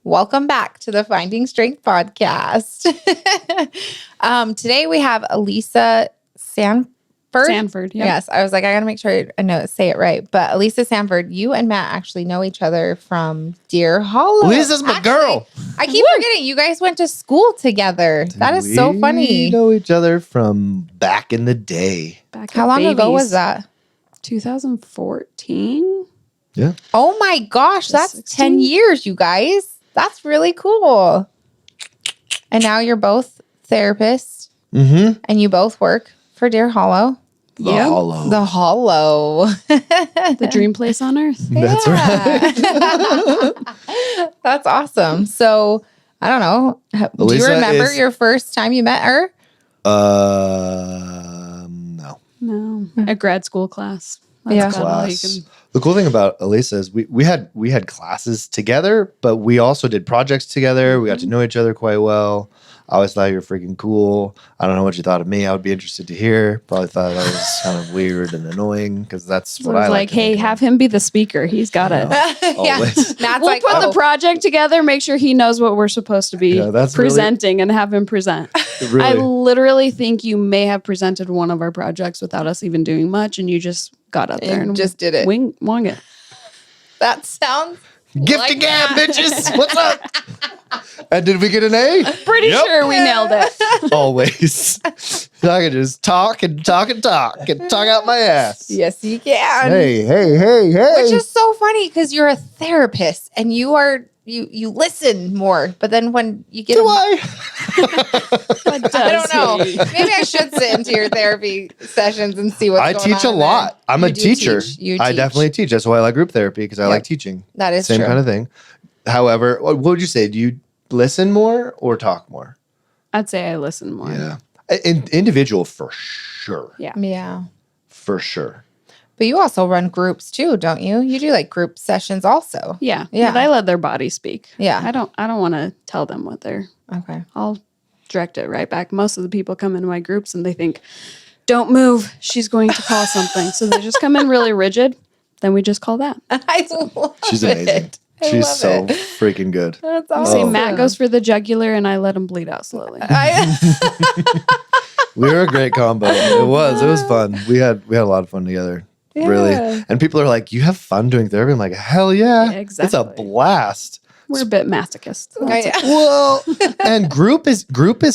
Welcome back to the Finding Strength podcast. Today we have Alisa Sanford. Sanford, yeah. Yes, I was like, I got to make sure I say it right. But Alisa Sanford, you and Matt actually know each other from Deer Hollow. Lisa's my girl. I keep forgetting you guys went to school together. That is so funny. We know each other from back in the day. How long ago was that? 2014. Yeah. Oh my gosh, that's 16? 10 years, you guys. That's really cool. And now you're both therapists and you both work for Deer Hollow. The Hollow. The Hollow. The dream place on earth. That's right. That's awesome. So, I don't know. Do you Alisa remember is- your first time you met her? No. No, a grad school class. That's Yeah. about all you Class. can. The cool thing about Alisa is we had classes together, but we also did projects together. We got to know each other quite well. I always thought you were freaking cool. I don't know what you thought of me. I would be interested to hear. Probably thought I was kind of weird and annoying because that's So what I was I like, to hey, think have him be the speaker. He's got it. Always. Matt's We'll like, put the project together, make sure he knows what we're supposed to be Yeah, that's presenting and have him present. Really. I literally think you may have presented one of our projects without us even doing much, and you just got up there And and just did it. Wong it. that sounds Gift like to gab, that. bitches. What's up? And did we get an A? Pretty Yep. sure we nailed it. Always. I can just talk and talk and talk and talk out my ass. Yes, you can. Hey. Which is so funny because you're a therapist and you you listen more. But then when you get Do I? I don't know. Maybe I should sit into your therapy sessions and see what's I going on. teach a in lot. there. I'm You a do teacher. teach. You I teach. definitely teach. That's why I like group therapy because I Yep. like teaching. That is Same true. kind of thing. However, what would you say? Do you listen more or talk more? I'd say I listen more. Yeah. Individual for sure. Yeah. Yeah. For sure. But you also run groups too, don't you? You do like group sessions also. Yeah. Yeah. But I let their body speak. Yeah. I don't want to tell them what they're. Okay. I'll direct it right back. Most of the people come into my groups and they think, don't move. She's going to call something. So they just come in really rigid. Then we just call that. I love She's amazing. it. I She's love so it. freaking good. That's You awesome. say Matt goes for the jugular and I let him bleed out slowly. We were a great combo. It was fun. We had a lot of fun together. Yeah. Really. And people are like, you have fun doing therapy? I'm like, hell yeah. Yeah, It's a exactly. blast. We're a bit masochist. I- Well, and group is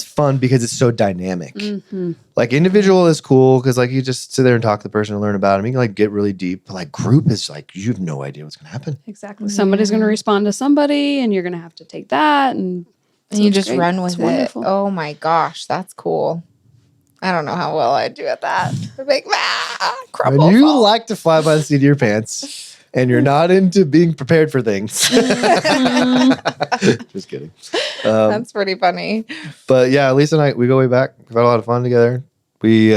fun because it's so dynamic. Mm-hmm. Like individual is cool because like you just sit there and talk to the person and learn about them. You can like get really deep. But like group is like you have no idea what's gonna happen. Exactly. Somebody's going to respond to somebody and you're going to have to take that. And And so you it's just great. run with It's it. wonderful. Oh my gosh, that's cool. I don't know how well I'd do at that. I'd be like, crumble. And you fall. like to fly by the seat of your pants, and you're not into being prepared for things. Just kidding. That's pretty funny. But yeah, Lisa and I, we go way back. We've had a lot of fun together. We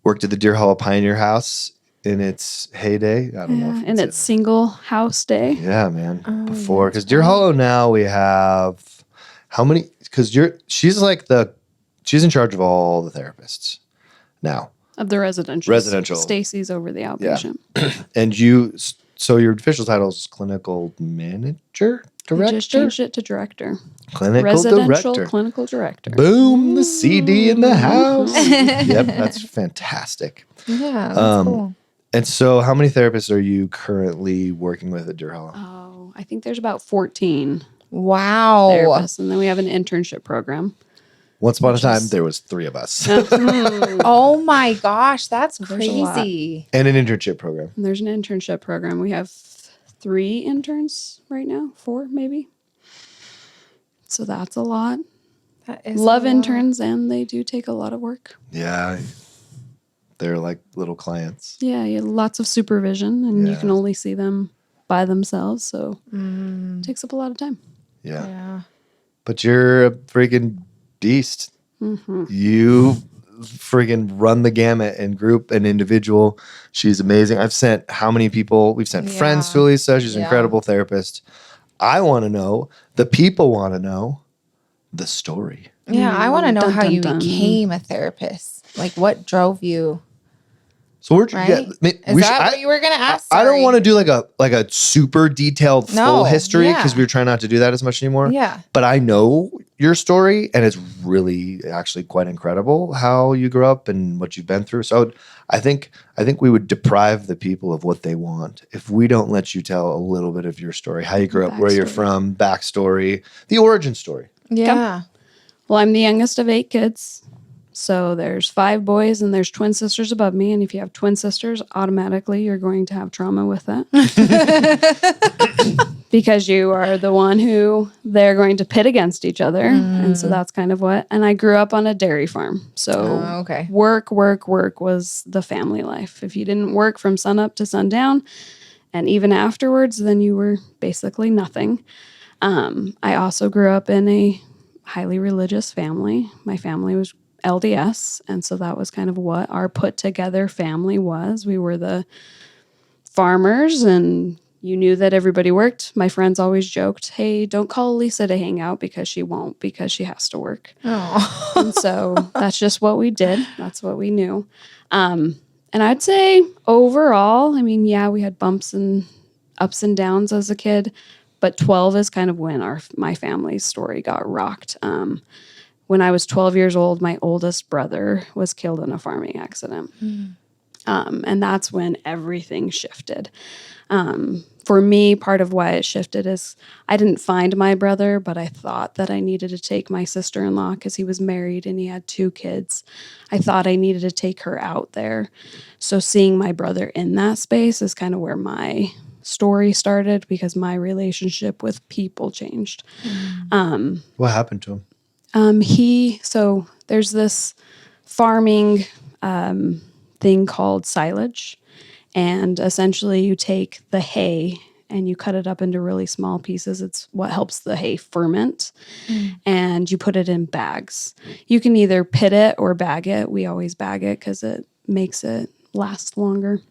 worked at the Deer Hollow Pioneer House in its heyday. I don't know. Yeah, if and it's single house day. yeah, man. Oh, Before, because Deer Hollow now we have how many? Because she's in charge of all the therapists now, Of the residential. Residential. Stacy's over the outpatient. and so your official title is clinical manager, We director, just changed it to director. clinical Residential director. clinical director. Boom, the CD in the house. Mm-hmm. Yep, that's fantastic. Yeah, that's cool. And so, how many therapists are you currently working with at Deer Hollow? Oh, I think there's about 14 Wow. therapists. And then we have an internship program. Once upon a time, there was 3 of us, Oh my gosh, that's there's a lot. crazy. and an internship program. And there's an internship program. We have 3 interns right now, 4 maybe. So that's a lot. That is Love a lot. interns, and they do take a lot of work. Yeah, they're like little clients. Yeah, you have lots of supervision, and you Yeah. can only see them by themselves. So it takes up a lot of time. Yeah, Yeah. but you're a freaking beast. Mm-hmm. You freaking run the gamut in group and individual. She's amazing. I've sent how many people? We've sent friends to Yeah. Alisa. She's an Yeah. incredible therapist. I want to know. The people want to know the story. Yeah, I want to know Dun, how dun, you dun. became a therapist. Like, what drove you? So we're Right? yeah, Is that what you were going to ask? I don't Sorry. want to do like a super detailed full history because yeah. we're trying not to do that as much anymore. Yeah. But I know your story, and it's really actually quite incredible how you grew up and what you've been through. So I think we would deprive the people of what they want if we don't let you tell a little bit of your story, how you grew up, where you're from, backstory, the origin story. Yeah. Well, I'm the youngest of 8 kids. So there's 5 boys and there's twin sisters above me. And if you have twin sisters, automatically you're going to have trauma with that. Because you are the one who they're going to pit against each other. And so that's kind of what. And I grew up on a dairy farm. So work was the family life. If you didn't work from sunup to sundown and even afterwards, then you were basically nothing. I also grew up in a highly religious family. My family was LDS, and so that was kind of what our put together family was. We were the farmers, and you knew that everybody worked. My friends always joked, hey, don't call Alisa to hang out because she won't, because she has to work. Oh. And so that's just what we did. That's what we knew. And I'd say overall, I mean, yeah, we had bumps and ups and downs as a kid, but 12 is kind of when my family's story got rocked. When I was 12 years old, my oldest brother was killed in a farming accident. And that's when everything shifted. For me, part of why it shifted is I didn't find my brother, but I thought that I needed to take my sister-in-law because he was married and he had 2 kids. I thought I needed to take her out there. So seeing my brother in that space is kind of where my story started because my relationship with people changed. What happened to him? So there's this farming thing called silage, and essentially you take the hay and you cut it up into really small pieces. It's what helps the hay ferment, and you put it in bags. You can either pit it or bag it. We always bag it because it makes it last longer.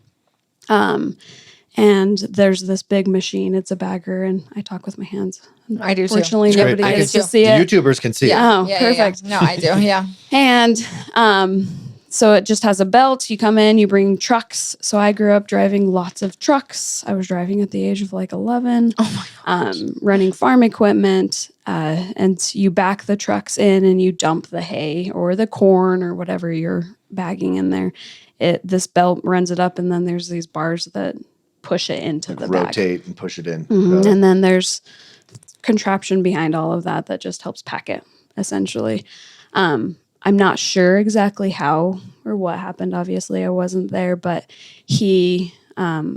And there's this big machine. It's a bagger, and I talk with my hands. I do too. Fortunately, nobody gets to see The it. YouTubers can see it. Oh, perfect. Yeah. No, I do. Yeah. And so it just has a belt. You come in, you bring trucks. So I grew up driving lots of trucks. I was driving at the age of like 11. Oh my gosh. Running farm equipment. And you back the trucks in and you dump the hay or the corn or whatever you're bagging in there. This belt runs it up, and then there's these bars that push it into the bag. Rotate and push it in. And then there's contraption behind all of that just helps pack it, essentially. I'm not sure exactly how or what happened. Obviously, I wasn't there, but I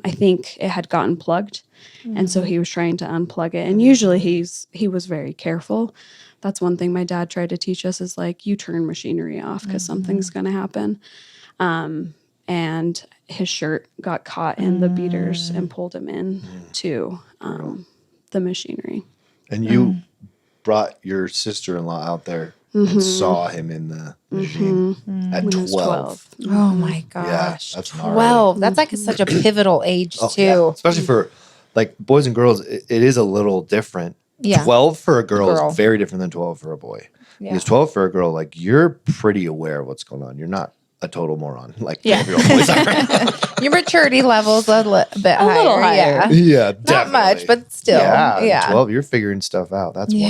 think it had gotten plugged. And so he was trying to unplug it. And usually he was very careful. That's one thing my dad tried to teach us is like, you turn machinery off because something's going to happen. And his shirt got caught in the beaters and pulled him in to the machinery. And you brought your sister-in-law out there and saw him in the machine at 12. Oh my gosh. Yeah, that's gnarly. 12. That's like such a pivotal age too. Yeah. Especially for like boys and girls, it is a little different. Yeah. 12 for a girl is very different than 12 for a boy. Yeah. Because 12 for a girl, like you're pretty aware of what's going on. You're not a total moron like 12-year-old boys are. Your maturity level's a bit higher. little higher. Yeah, definitely. Not much, but still. Yeah. 12, you're figuring stuff out. That's wild.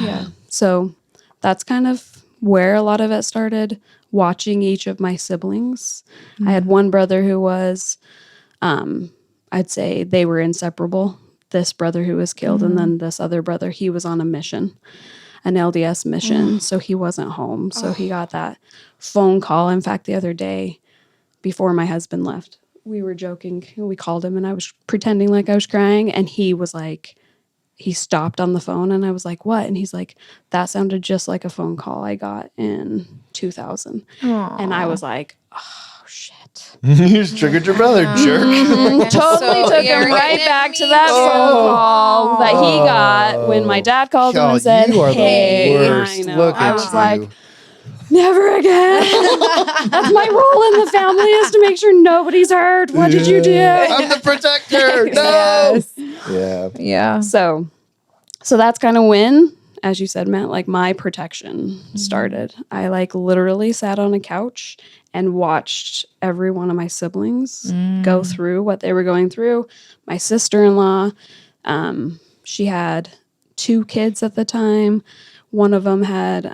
Yeah. So that's kind of where a lot of it started, watching each of my siblings. I had one brother who was, I'd say they were inseparable. This brother who was killed, and then this other brother, he was on a mission, an LDS mission. So he wasn't home. So he got that phone call. In fact, the other day before my husband left, we were joking. We called him and I was pretending like I was crying. And he was like, he stopped on the phone and I was like, what? And he's like, that sounded just like a phone call I got in 2000. Aww. And I was like, oh, shit. You just triggered your brother, jerk. Totally took him right back to that phone call that he got when my dad called him and said, you are hey, the worst. I know. Look I at was you. like, never again. That's my role in the family is to make sure nobody's hurt. What did you do? I'm the protector. No. Yes. Yeah. Yeah. So that's kind of when as you said, Matt, like my protection started. I like literally sat on a couch and watched every one of my siblings go through what they were going through. My sister-in-law, she had 2 kids at the time. One of them had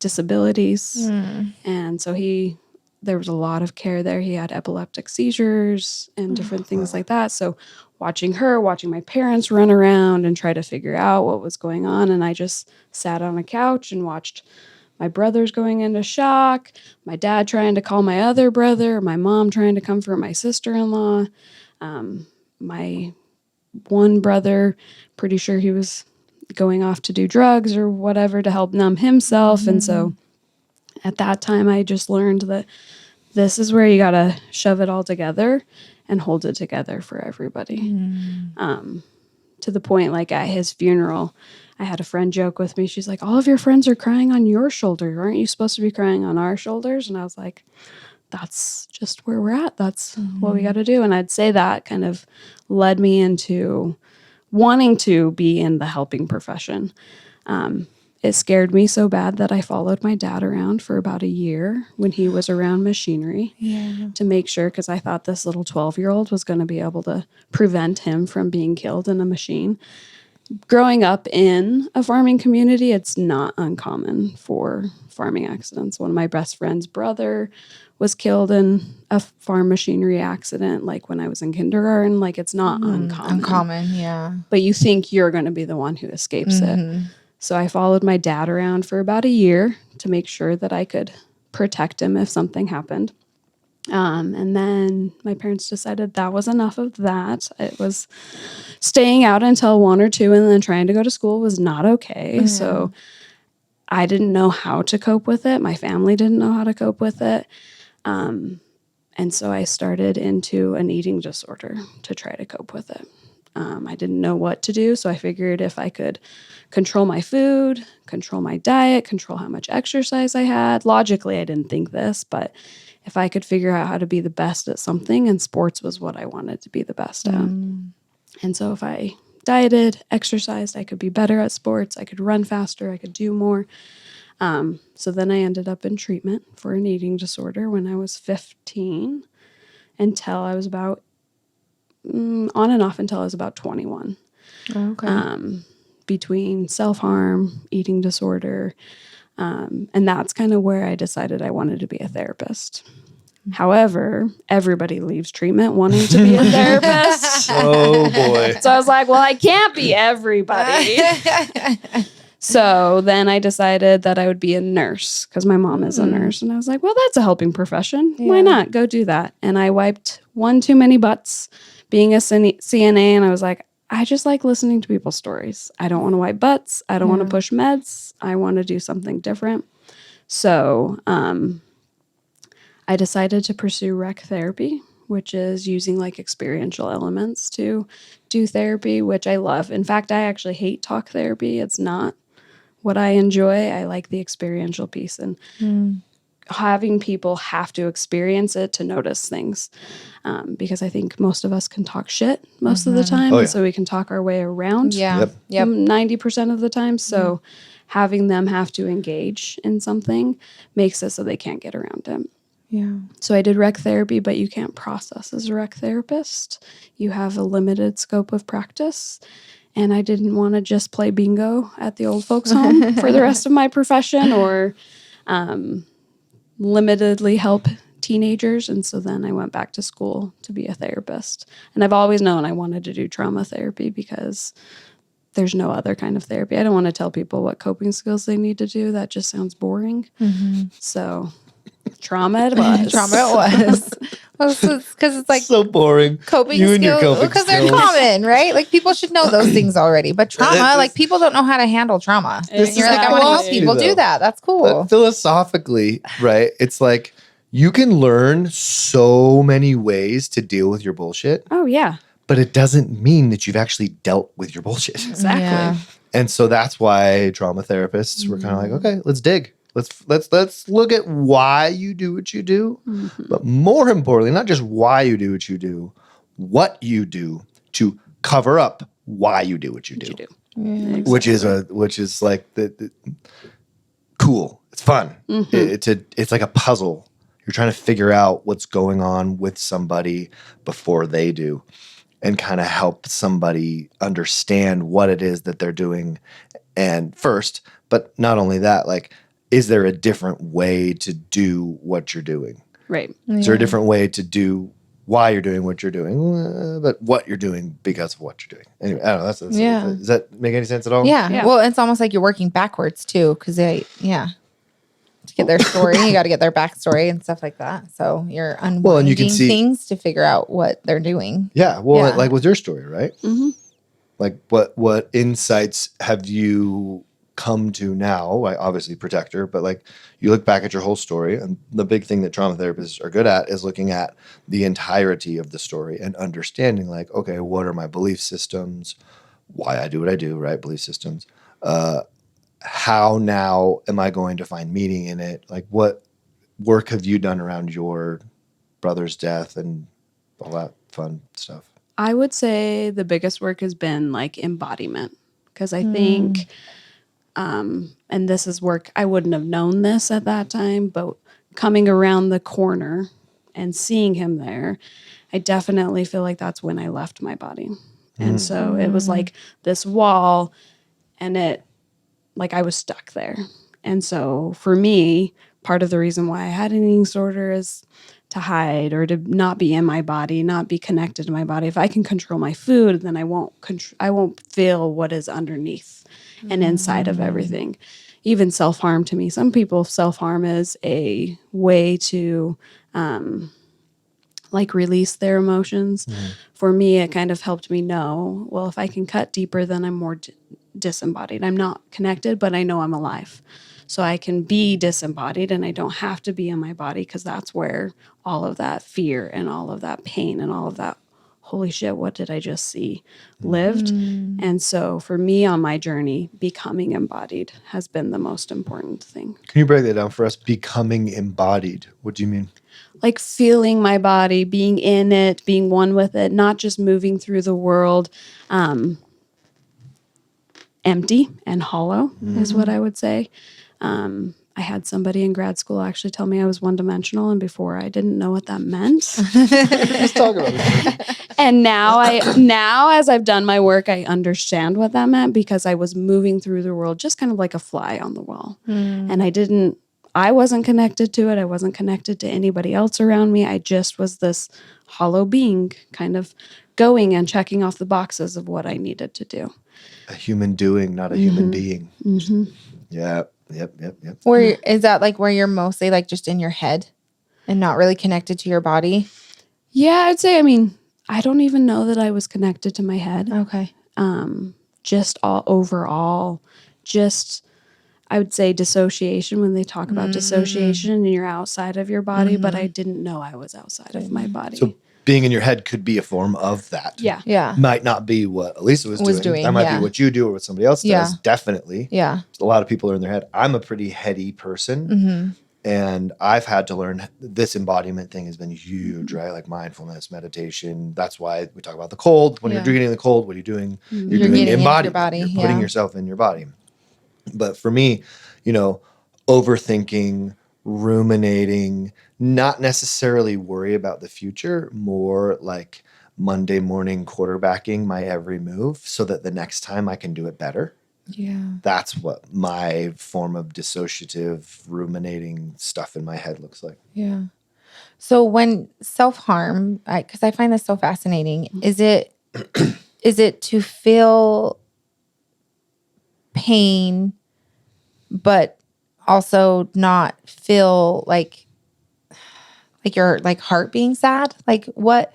disabilities. And so there was a lot of care there. He had epileptic seizures and different things like that. So watching my parents run around and try to figure out what was going on. And I just sat on a couch and watched my brothers going into shock, my dad trying to call my other brother, my mom trying to comfort my sister-in-law. My one brother, pretty sure he was going off to do drugs or whatever to help numb himself. And so at that time, I just learned that this is where you got to shove it all together and hold it together for everybody. To the point, like at his funeral, I had a friend joke with me. She's like, all of your friends are crying on your shoulder. Aren't you supposed to be crying on our shoulders? And I was like, that's just where we're at. That's what we got to do. And I'd say that kind of led me into wanting to be in the helping profession. It scared me so bad that I followed my dad around for about a year when he was around machinery to make sure, because I thought this little 12-year-old was going to be able to prevent him from being killed in a machine. Growing up in a farming community, it's not uncommon for farming accidents. One of my best friend's brother was killed in a farm machinery accident, like when I was in kindergarten. Like, it's not uncommon. Uncommon, yeah. But you think you're going to be the one who escapes it. So I followed my dad around for about a year to make sure that I could protect him if something happened. And then my parents decided that was enough of that. It was staying out until 1 or 2 and then trying to go to school was not okay. So I didn't know how to cope with it. My family didn't know how to cope with it. And so I started into an eating disorder to try to cope with it. I didn't know what to do, so I figured if I could control my food, control my diet, control how much exercise I had. Logically, I didn't think this, but if I could figure out how to be the best at something, and sports was what I wanted to be the best at. And so if I dieted, exercised, I could be better at sports, I could run faster, I could do more. So then I ended up in treatment for an eating disorder when I was 15 until I was about, on and off until I was about 21. Okay. Between self-harm, eating disorder, and that's kind of where I decided I wanted to be a therapist. However, everybody leaves treatment wanting to be a therapist. Oh, boy. So I was like, well, I can't be everybody. So then I decided that I would be a nurse because my mom is a nurse. And I was like, well, that's a helping profession. Why not? Go do that. And I wiped one too many butts being a CNA. And I was like, I just like listening to people's stories. I don't want to wipe butts. I don't want to push meds. I want to do something different. So I decided to pursue rec therapy, which is using like experiential elements to do therapy, which I love. In fact, I actually hate talk therapy. It's not what I enjoy. I like the experiential piece and having people have to experience it to notice things. Because I think most of us can talk shit most of the time. Oh, yeah. And so we can talk our way around Yep. 90% of the time. So having them have to engage in something makes it so they can't get around it. Yeah. So I did rec therapy, but you can't process as a rec therapist. You have a limited scope of practice. And I didn't want to just play bingo at the old folks home for the rest of my profession or limitedly help teenagers. And so then I went back to school to be a therapist. And I've always known I wanted to do trauma therapy because there's no other kind of therapy. I don't want to tell people what coping skills they need to do. That just sounds boring. So trauma it was. Trauma it was. Because it's like So boring. coping You and your skills. coping Because they're skills. common, right? Like people should know those things already. But trauma, like people don't know how to handle trauma. This And you're like, I want to help people do that. That's cool. But philosophically, right? It's like you can learn so many ways to deal with your bullshit, Oh, yeah. but it doesn't mean that you've actually dealt with your bullshit. Exactly. Yeah. And so that's why trauma therapists were kind of like, okay, let's dig. Let's look at why you do what you do, but more importantly, not just why you do what you do to cover up why you do what you do. Yeah. Exactly. which is like the cool. It's fun. It's like a puzzle. You're trying to figure out what's going on with somebody before they do, and kind of help somebody understand what it is that they're doing. And first, but not only that, like, is there a different way to do what you're doing? Right. Is there a different way to do why you're doing what you're doing, but what you're doing because of what you're doing? Anyway, I don't know. That's does that make any sense at all? Yeah. Yeah. Well, it's almost like you're working backwards too, because to get their story, you got to get their backstory and stuff like that. So you're unwinding and you can see things to figure out what they're doing. Yeah. Well, Yeah. like with your story, right? Mm-hmm. Like what insights have you come to now? Like obviously protector, but like you look back at your whole story, and the big thing that trauma therapists are good at is looking at the entirety of the story and understanding like, okay, what are my belief systems? Why I do what I do, right? Belief systems. How now am I going to find meaning in it? Like what work have you done around your brother's death and all that fun stuff? I would say the biggest work has been like embodiment, because I think, and this is work, I wouldn't have known this at that time, but coming around the corner and seeing him there, I definitely feel like that's when I left my body. And so it was like this wall, and I was stuck there. And so for me, part of the reason why I had an eating disorder is to hide or to not be in my body, not be connected to my body. If I can control my food, then I won't feel what is underneath and inside of everything. Even self-harm to me. Some people self-harm is a way to release their emotions. For me, it kind of helped me know, well, if I can cut deeper, then I'm more disembodied. I'm not connected, but I know I'm alive. So I can be disembodied and I don't have to be in my body, because that's where all of that fear and all of that pain and all of that, holy shit, what did I just see, lived. And so for me on my journey, becoming embodied has been the most important thing. Can you break that down for us? Becoming embodied. What do you mean? Like feeling my body, being in it, being one with it, not just moving through the world empty and hollow is what I would say. I had somebody in grad school actually tell me I was one-dimensional, and before I didn't know what that meant. Let's talk about it. And now as I've done my work, I understand what that meant, because I was moving through the world just kind of like a fly on the wall. And I wasn't connected to it. I wasn't connected to anybody else around me. I just was this hollow being, kind of going and checking off the boxes of what I needed to do. A human doing, not a human being. Yeah. Yep. Where is that like where you're mostly like just in your head and not really connected to your body? Yeah, I'd say, I don't even know that I was connected to my head. Okay. Just all overall, I would say dissociation, when they talk about dissociation and you're outside of your body, but I didn't know I was outside of my body. So being in your head could be a form of that. Yeah. Yeah. Might not be what Alisa was doing. That might be what you do or what somebody else does. Yeah. Definitely. Yeah. A lot of people are in their head. I'm a pretty heady person. And I've had to learn this embodiment thing has been huge, right? Like mindfulness, meditation. That's why we talk about the cold. When you're getting the cold, what are you doing? You're doing getting into embodiment. your body. You're putting yourself in your body. But for me, overthinking, ruminating, not necessarily worry about the future, more like Monday morning quarterbacking my every move so that the next time I can do it better. Yeah. That's what my form of dissociative ruminating stuff in my head looks like. Yeah. So when self-harm, because I find this so fascinating, is it to feel pain, but also not feel like your like heart being sad? Like what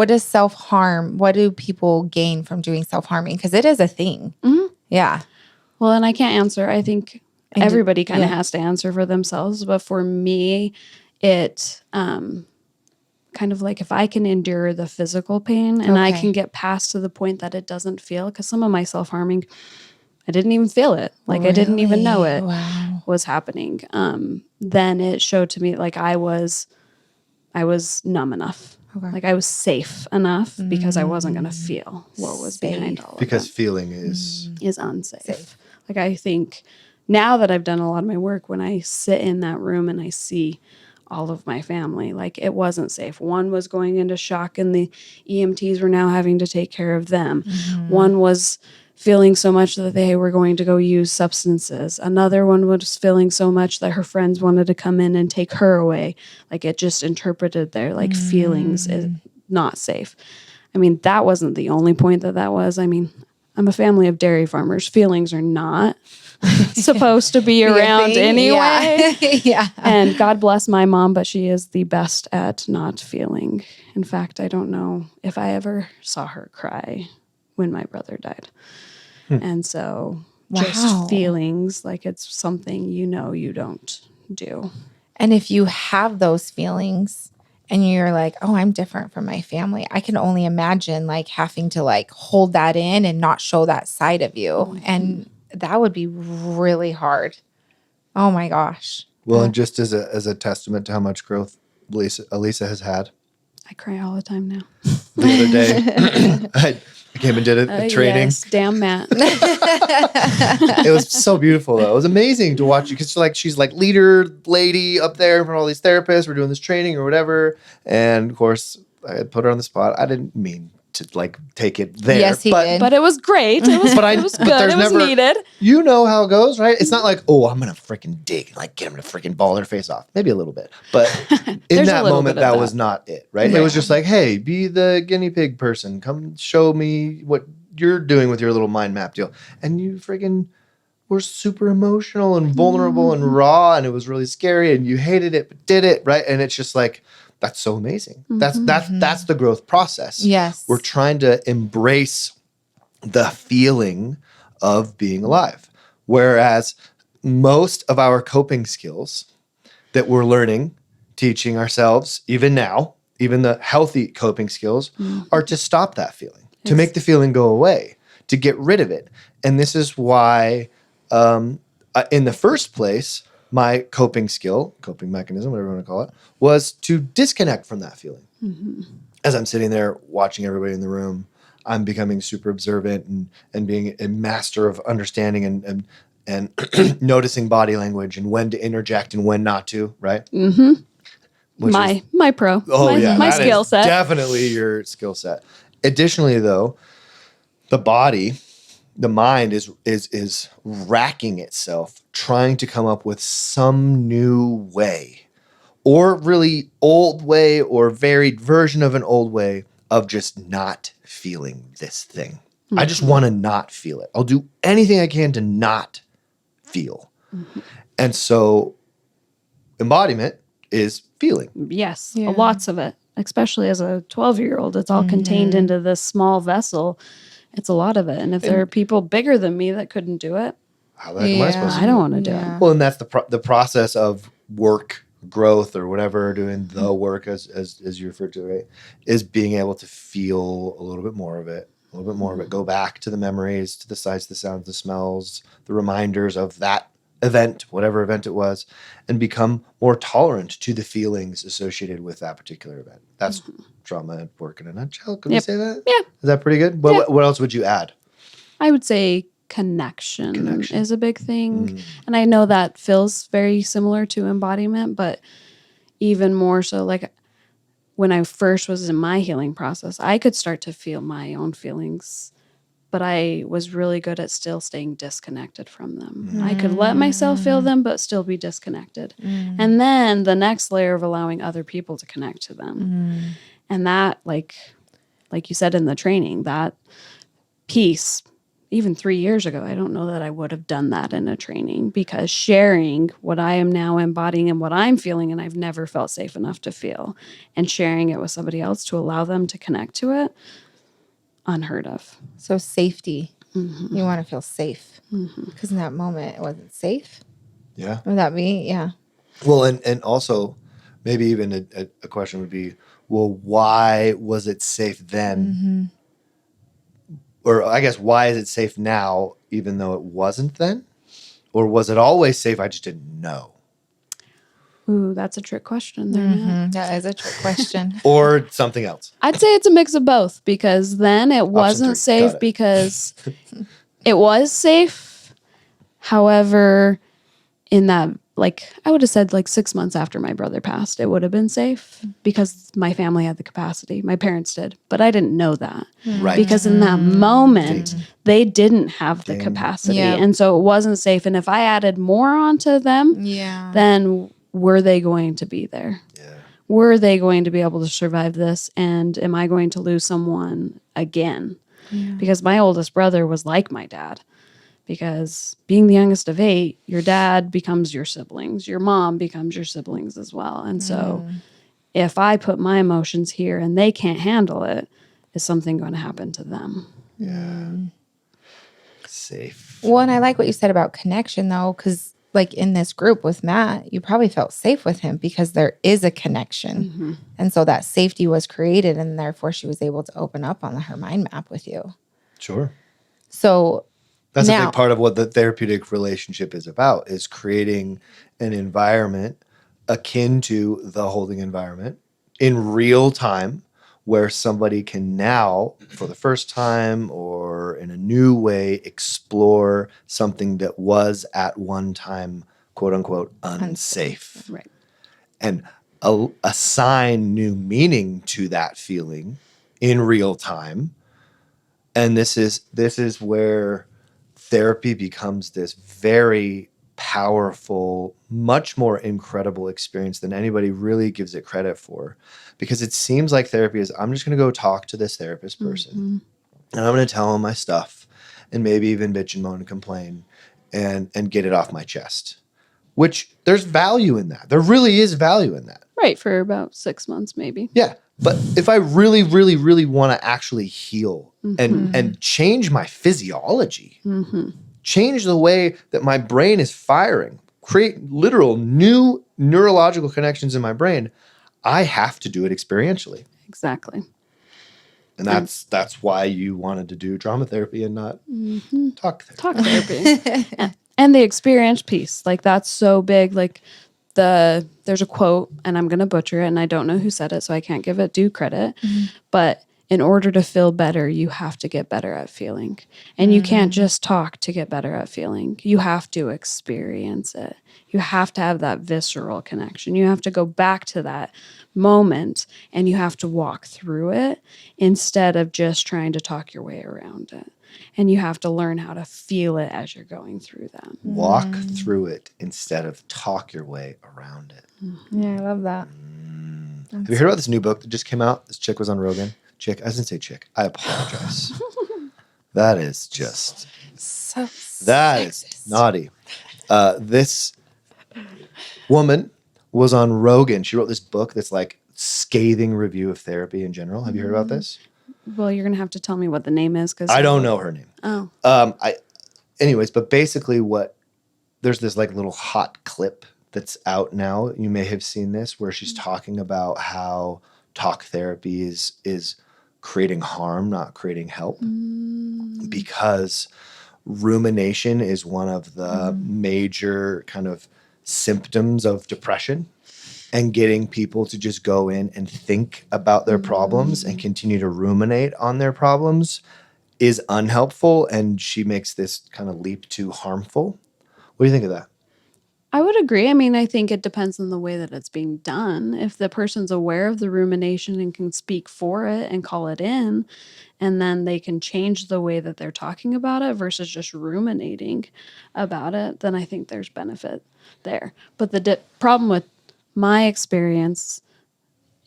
is self-harm? What do people gain from doing self-harming? Because it is a thing. Yeah. Well, and I can't answer. I think everybody kind of has to answer for themselves. But for me, it kind of like if I can endure the physical pain and I can get past to the point that it doesn't feel, because some of my self-harming, I didn't even feel it. Like I didn't even know it was happening. Then it showed to me like I was numb enough. Okay. Like I was safe enough because I wasn't going to feel what was behind all of Because it. feeling is Is unsafe. Safe. Like I think now that I've done a lot of my work, when I sit in that room and I see all of my family, like it wasn't safe. One was going into shock and the EMTs were now having to take care of them. One was feeling so much that they were going to go use substances. Another one was feeling so much that her friends wanted to come in and take her away. Like it just interpreted their like feelings as not safe. I mean, that wasn't the only point that was. I mean, I'm a family of dairy farmers. Feelings are not supposed to be around thing? anyway. Yeah. Yeah. And God bless my mom, but she is the best at not feeling. In fact, I don't know if I ever saw her cry when my brother died. And so Wow. just feelings, like it's something you don't do. And if you have those feelings and you're like, oh, I'm different from my family, I can only imagine like having to like hold that in and not show that side of you. And that would be really hard. Oh my gosh. well, and just as a testament to how much growth Alisa has had. I cry all the time now. The other day, I came and did a training. Yes, damn Matt. It was so beautiful though. It was amazing to watch you because she's like leader lady up there in front of all these therapists. We're doing this training or whatever, and of course I had put her on the spot. I didn't mean to like take it there. Yes, he did. But it was great. It was, it was good. there's It was never- needed. You know how it goes, right? It's not like, oh, I'm gonna freaking dig and like get them to freaking ball their face off. Maybe a little bit, but in There's a that little moment, bit of that that. was not it, right? It was just like, hey, be the guinea pig person. Come show me what you're doing with your little mind map deal, and you freaking were super emotional and vulnerable and raw, and it was really scary, and you hated it but did it, right? And it's just like, that's so amazing. That's the growth process. Yes. We're trying to embrace the feeling of being alive, whereas most of our coping skills that we're learning, teaching ourselves, even now, even the healthy coping skills, are to stop that feeling, to make the feeling go away, to get rid of it. And this is why in the first place, my coping mechanism, whatever you want to call it, was to disconnect from that feeling. As I'm sitting there watching everybody in the room, I'm becoming super observant and being a master of understanding and noticing body language and when to interject and when not to, right? My pro. Oh, my, yeah. My that skill is set. Definitely your skill set. Additionally, though, the mind is racking itself, trying to come up with some new way, or really old way, or varied version of an old way of just not feeling this thing. I just want to not feel it. I'll do anything I can to not feel. And so embodiment is feeling. Yes, Yeah. lots of it, especially as a 12-year-old. It's all contained into this small vessel. It's a lot of it. And if there are people bigger than me that couldn't do it, How the heck am I supposed to I do don't it? want to do Yeah. it. Well, and that's the process of work, growth, or whatever, doing the work as you referred to, right? Is being able to feel a little bit more of it, go back to the memories, to the sights, the sounds, the smells, the reminders of that event, whatever event it was, and become more tolerant to the feelings associated with that particular event. That's trauma work in a nutshell. Can we Yep. say that? Yeah. Is that pretty good? What else would you add? I would say connection is a big thing. Mm. And I know that feels very similar to embodiment, but even more so, like when I first was in my healing process, I could start to feel my own feelings, but I was really good at still staying disconnected from them. I could let myself feel them, but still be disconnected. And then the next layer of allowing other people to connect to them. And that, like you said in the training, that piece, even 3 years ago, I don't know that I would have done that in a training, because sharing what I am now embodying and what I'm feeling, and I've never felt safe enough to feel, and sharing it with somebody else to allow them to connect to it, unheard of. So safety. You want to feel safe. Because in that moment, it wasn't safe. Yeah. Would that be? Yeah. Well, and also maybe even a question would be, well, why was it safe then? Or I guess, why is it safe now, even though it wasn't then? Or was it always safe? I just didn't know. Ooh, that's a trick question there, Matt. That is a trick question. Or something else. I'd say it's a mix of both, because then it wasn't three. safe Got it. because it was safe. However, in that, like, I would have said like 6 months after my brother passed, it would have been safe because my family had the capacity. My parents did, but I didn't know that. Right. Because in that moment, they didn't have the capacity. Yep. And so it wasn't safe. And if I added more onto them, Yeah. then were they going to be there? Yeah. Were they going to be able to survive this? And am I going to lose someone again? Because my oldest brother was like my dad. Because being the youngest of 8, your dad becomes your siblings. Your mom becomes your siblings as well. And so if I put my emotions here and they can't handle it, is something going to happen to them? Yeah. Safe. Well, and I like what you said about connection, though, because like in this group with Matt, you probably felt safe with him because there is a connection. And so that safety was created, and therefore she was able to open up on her mind map with you. Sure. So That's a now, big part of what the therapeutic relationship is about, is creating an environment akin to the holding environment in real time, where somebody can now, for the first time or in a new way, explore something that was at one time, quote unquote, unsafe. Right. And assign new meaning to that feeling in real time. And this is where therapy becomes this very powerful, much more incredible experience than anybody really gives it credit for. Because it seems like therapy is, I'm just going to go talk to this therapist person and I'm going to tell them my stuff and maybe even bitch and moan and complain and get it off my chest, which there's value in that. There really is value in that. Right. For about 6 months, maybe. Yeah. But if I really, really, really want to actually heal and change my physiology, change the way that my brain is firing, create literal new neurological connections in my brain, I have to do it experientially. Exactly. And that's why you wanted to do drama therapy and not talk therapy. Talk therapy. And the experience piece, like that's so big. Like there's a quote, and I'm going to butcher it, and I don't know who said it, so I can't give it due credit. But in order to feel better, you have to get better at feeling. And you can't just talk to get better at feeling. You have to experience it. You have to have that visceral connection. You have to go back to that moment, and you have to walk through it instead of just trying to talk your way around it. And you have to learn how to feel it as you're going through that. Walk through it instead of talk your way around it. yeah, I love that. Have you heard about this new book that just came out? This chick was on Rogan. Chick, I didn't say chick. I apologize. That is just, So that is naughty. This woman was on Rogan. She wrote this book that's like scathing review of therapy in general. Have you heard about this? Well, you're going to have to tell me what the name is. I don't know her name. Oh. Anyways, but basically there's this like little hot clip that's out now. You may have seen this, where she's talking about how talk therapy is creating harm, not creating help. Because rumination is one of the major kind of symptoms of depression. And getting people to just go in and think about their problems and continue to ruminate on their problems is unhelpful. And she makes this kind of leap to harmful. What do you think of that? I would agree. I mean, I think it depends on the way that it's being done. If the person's aware of the rumination and can speak for it and call it in, and then they can change the way that they're talking about it versus just ruminating about it, then I think there's benefit there. But the problem with my experience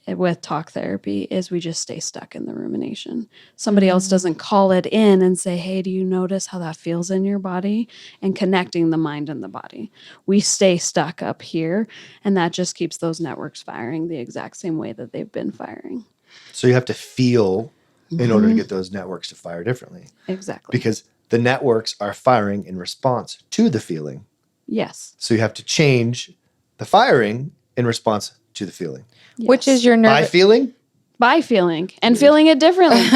with talk therapy is we just stay stuck in the rumination. Somebody else doesn't call it in and say, hey, do you notice how that feels in your body? And connecting the mind and the body. We stay stuck up here, and that just keeps those networks firing the exact same way that they've been firing. So you have to feel in order to get those networks to fire differently. Exactly. Because the networks are firing in response to the feeling. Yes. So you have to change the firing in response to the feeling. Which is your nervous... By feeling? By feeling and feeling it differently.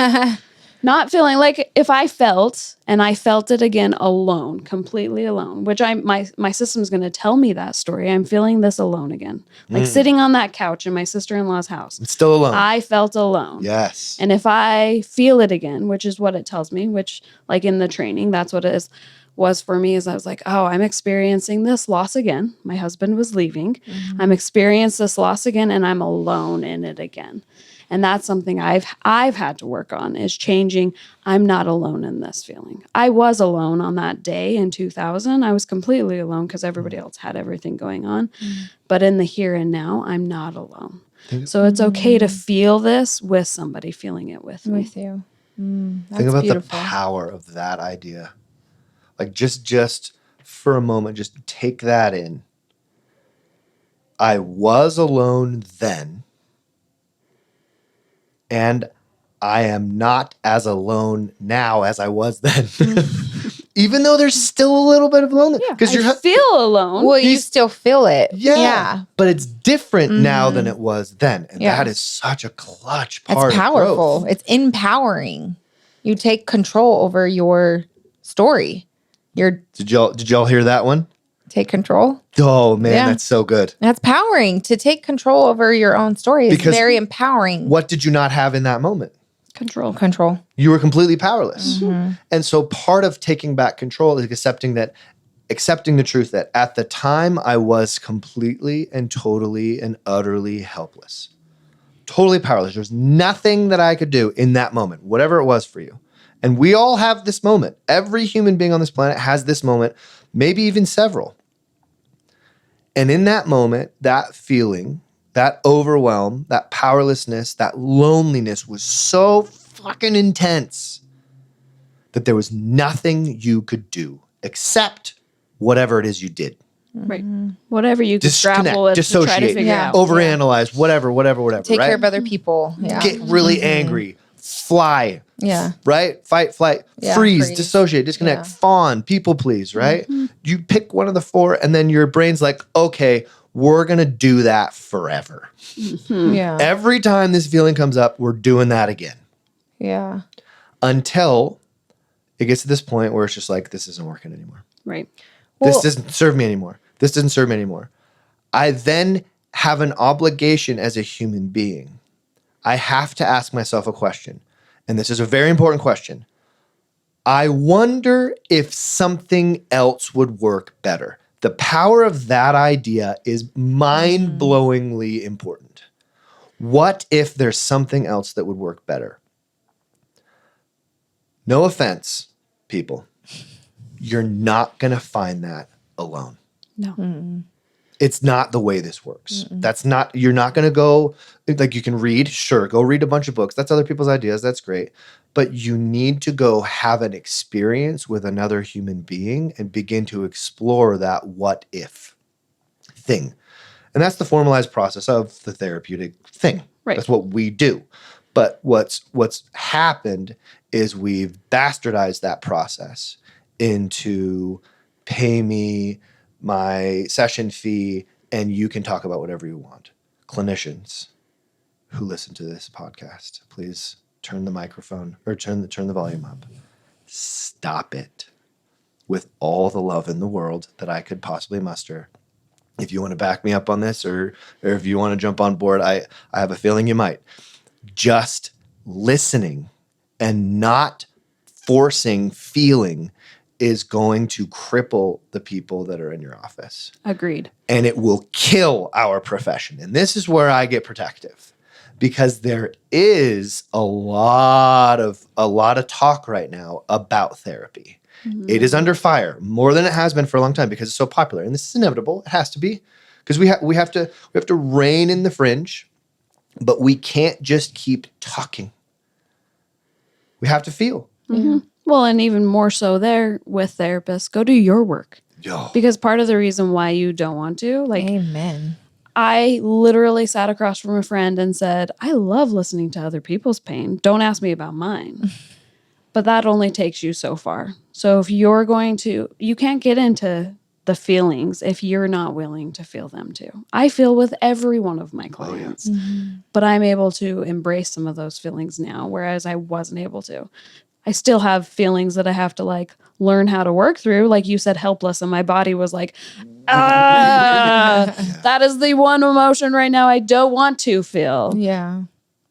Not feeling like if I felt it again alone, completely alone, which my system's going to tell me that story. I'm feeling this alone again. Like sitting on that couch in my sister-in-law's house. It's still alone. I felt alone. Yes. And if I feel it again, which is what it tells me, which like in the training, that's what it was for me, is I was like, oh, I'm experiencing this loss again. My husband was leaving. I'm experiencing this loss again, and I'm alone in it again. And that's something I've had to work on, is changing. I'm not alone in this feeling. I was alone on that day in 2000. I was completely alone because everybody else had everything going on. But in the here and now, I'm not alone. So it's okay to feel this with somebody feeling it with me. With you. That's Think about beautiful. the power of that idea. Like just for a moment, just take that in. I was alone then, and I am not as alone now as I was then. Even though there's still a little bit of loneliness. Yeah, Because I feel alone. Well, you still feel it. Yeah. But it's different now than it was then. And that is such a clutch part It's of powerful. growth. It's empowering. You take control over your story. Did y'all hear that one? Take control. Oh man, Yeah. that's so good. That's powering. To take control over your own story is Because very empowering. What did you not have in that moment? Control. You were completely powerless. And so part of taking back control is accepting the truth that at the time I was completely and totally and utterly helpless. Totally powerless. There's nothing that I could do in that moment, whatever it was for you. And we all have this moment. Every human being on this planet has this moment, maybe even several. And in that moment, that feeling, that overwhelm, that powerlessness, that loneliness was so fucking intense that there was nothing you could do except whatever it is you did. Right. Whatever you could Disconnect, grapple with to try to dissociate, figure out. overanalyze, whatever, Take right? care of other people. Yeah. Get really angry, fly, Yeah. right? Fight, flight, Yeah, freeze, freeze. dissociate, disconnect, Yeah. fawn, people please, right? You pick one of the four and then your brain's like, okay, we're going to do that forever. Yeah. Every time this feeling comes up, we're doing that again Yeah. until it gets to this point where it's just like, this isn't working anymore. Right. This Well- doesn't serve me anymore. This doesn't serve me anymore. I then have an obligation as a human being. I have to ask myself a question. And this is a very important question. I wonder if something else would work better. The power of that idea is mind-blowingly important. What if there's something else that would work better? No offense, people. You're not going to find that alone. No. It's not the way this works. You're not going to go, like you can read, sure, go read a bunch of books. That's other people's ideas. That's great. But you need to go have an experience with another human being and begin to explore that what if thing. And that's the formalized process of the therapeutic thing. Right. That's what we do. But what's happened is we've bastardized that process into pay me my session fee and you can talk about whatever you want. Clinicians who listen to this podcast, please turn the microphone or turn the volume up. Stop it. With all the love in the world that I could possibly muster. If you want to back me up on this or if you want to jump on board, I have a feeling you might. Just listening and not forcing feeling is going to cripple the people that are in your office. Agreed. And it will kill our profession. And this is where I get protective because there is a lot of talk right now about therapy. It is under fire more than it has been for a long time because it's so popular. And this is inevitable. It has to be because we have to rein in the fringe, but we can't just keep talking. We have to feel. Mm-hmm. Well, and even more so there with therapists, go do your work. Yo. Because part of the reason why you don't want to, like, Amen. I literally sat across from a friend and said, I love listening to other people's pain. Don't ask me about mine. But that only takes you so far. So if you're going to, you can't get into the feelings if you're not willing to feel them too. I feel with every one of my clients, but I'm able to embrace some of those feelings now, whereas I wasn't able to. I still have feelings that I have to like learn how to work through. Like you said, helpless, and my body was like, that is the one emotion right now I don't want to feel. Yeah.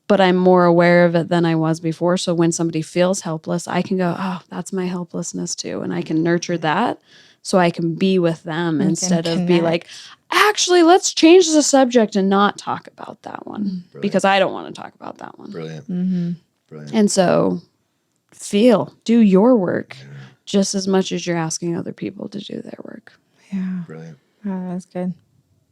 But I'm more aware of it than I was before. So when somebody feels helpless, I can go, oh, that's my helplessness too. And I can nurture that so I can be with them instead of be like, actually, let's change the subject and not talk about that one because I don't want to talk about that one. Brilliant. Brilliant. And so do your work just as much as you're asking other people to do their work. Yeah. Brilliant. Oh, that's good.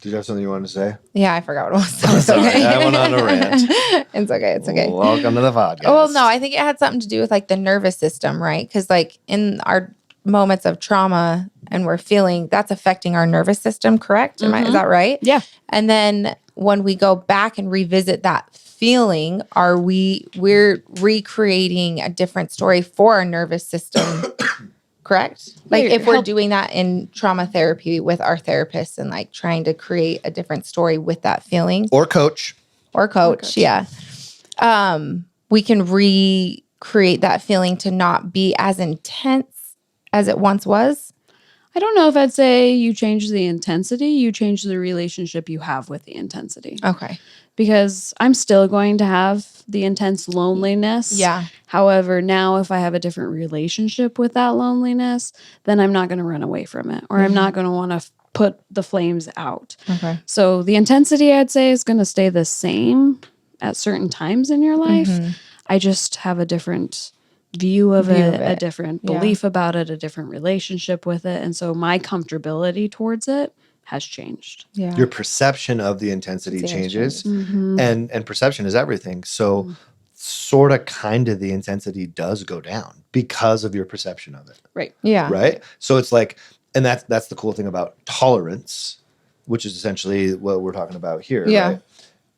Did you have something you wanted to say? Yeah, I forgot what it was. It's Sorry, okay. I went on a rant. It's okay. It's okay. Welcome to the podcast. Well, no, I think it had something to do with like the nervous system, right? Because like in our moments of trauma and we're feeling, that's affecting our nervous system, correct? Is that right? Yeah. And then when we go back and revisit that feeling, we're recreating a different story for our nervous system, correct? Like if we're doing that in trauma therapy with our therapist and like trying to create a different story with that feeling. Or coach. Yeah. We can recreate that feeling to not be as intense as it once was. I don't know if I'd say you change the intensity, you change the relationship you have with the intensity. Okay. Because I'm still going to have the intense loneliness. Yeah. However, now if I have a different relationship with that loneliness, then I'm not going to run away from it or I'm not going to want to put the flames out. Okay. So the intensity, I'd say, is going to stay the same at certain times in your life. I just have a different view of it, a different belief about it, a different relationship with it. And so my comfortability towards it has changed. Yeah. Your perception of the intensity changes. And perception is everything. So sort of kind of the intensity does go down because of your perception of it. Right. Yeah. Right? So it's like, and that's the cool thing about tolerance, which is essentially what we're talking about here. Yeah.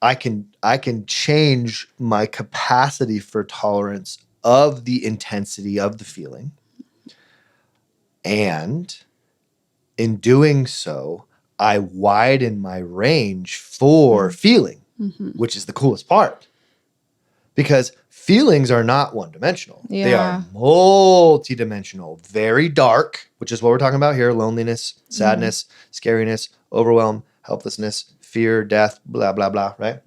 Right? I can change my capacity for tolerance of the intensity of the feeling. And in doing so, I widen my range for feeling, which is the coolest part. Because feelings are not one-dimensional. Yeah. They are multi-dimensional, very dark, which is what we're talking about here: loneliness, sadness, scariness, overwhelm, helplessness, fear, death, blah, blah, blah, right?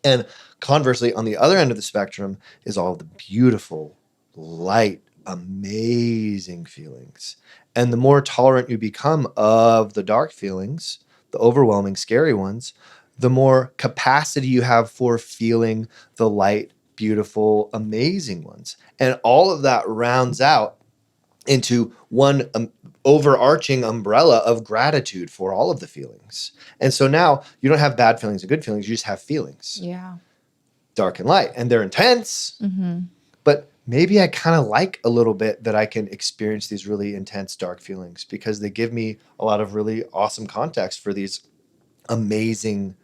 And conversely, on the other end of the spectrum is all the beautiful, light, amazing feelings. And the more tolerant you become of the dark feelings, the overwhelming, scary ones, the more capacity you have for feeling the light, beautiful, amazing ones. And all of that rounds out into one overarching umbrella of gratitude for all of the feelings. And so now you don't have bad feelings and good feelings. You just have feelings. Yeah. Dark and light. And they're intense. But maybe I kind of like a little bit that I can experience these really intense dark feelings because they give me a lot of really awesome context for these amazing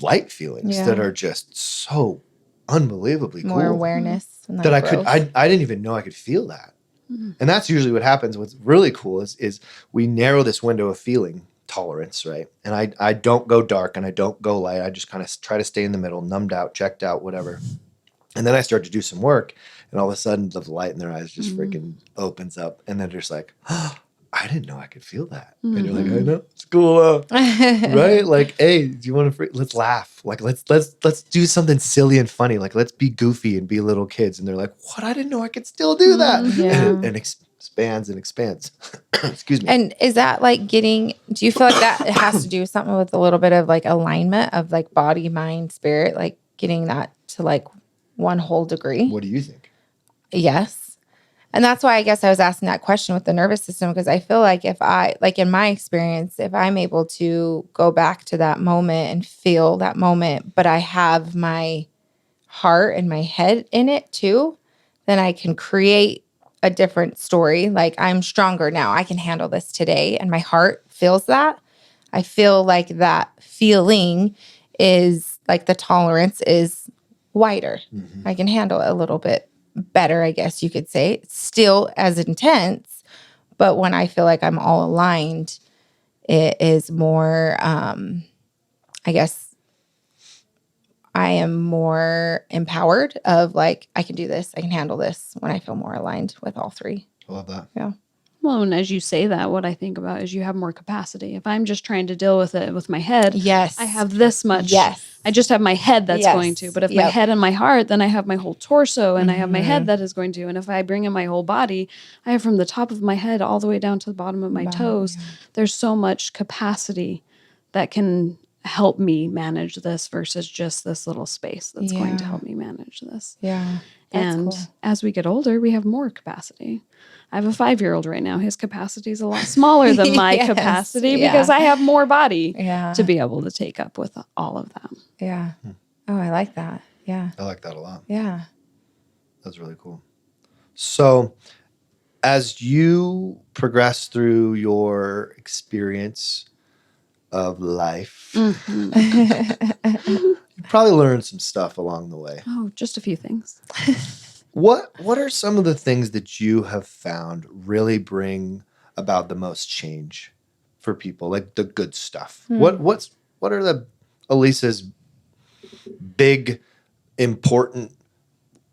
light feelings that are just so unbelievably cool. More awareness. And That I didn't even know I could feel that. And that's usually what happens. What's really cool is we narrow this window of feeling tolerance, right? And I don't go dark and I don't go light. I just kind of try to stay in the middle, numbed out, checked out, whatever. And then I start to do some work and all of a sudden the light in their eyes just freaking opens up. And then they're just like, oh, I didn't know I could feel that. And you're like, I know, it's cool. Right? Like, hey, do you want to, let's laugh. Like, let's do something silly and funny. Like, let's be goofy and be little kids. And they're like, what? I didn't know I could still do that. And expands and expands. Excuse me. And is that like do you feel like that it has to do something with a little bit of like alignment of like body, mind, spirit, like getting that to like one whole degree? What do you think? Yes. And that's why I guess I was asking that question with the nervous system, because I feel like if I, like in my experience, if I'm able to go back to that moment and feel that moment, but I have my heart and my head in it too, then I can create a different story. Like I'm stronger now. I can handle this today. And my heart feels that. I feel like that feeling is like the tolerance is wider. I can handle it a little bit better, I guess you could say. It's still as intense, But when I feel like I'm all aligned, it is more, I guess I am more empowered of like, I can do this, I can handle this when I feel more aligned with all three. I love that. Yeah. Well, and as you say that, what I think about is you have more capacity. If I'm just trying to deal with it with my head, Yes. I have this much. Yes. I just have my head that's Yes. going to. But if my Yep. head and my heart, then I have my whole torso and I have my head that is going to. And if I bring in my whole body, I have from the top of my head all the way down to the bottom of my toes. There's so much capacity that can help me manage this versus just this little space that's going to help me manage this. Yeah. That's And cool. as we get older, we have more capacity. I have a 5-year-old right now. His capacity is a lot smaller than my Yes, capacity yeah. because I have more body Yeah. to be able to take up with all of that. Yeah. Oh, I like that. Yeah. I like that a lot. Yeah. That's really cool. So, as you progress through your experience of life, you probably learned some stuff along the way. Oh, just a few things. What are some of the things that you have found really bring about the most change for people, like the good stuff? What are the Alisa's big important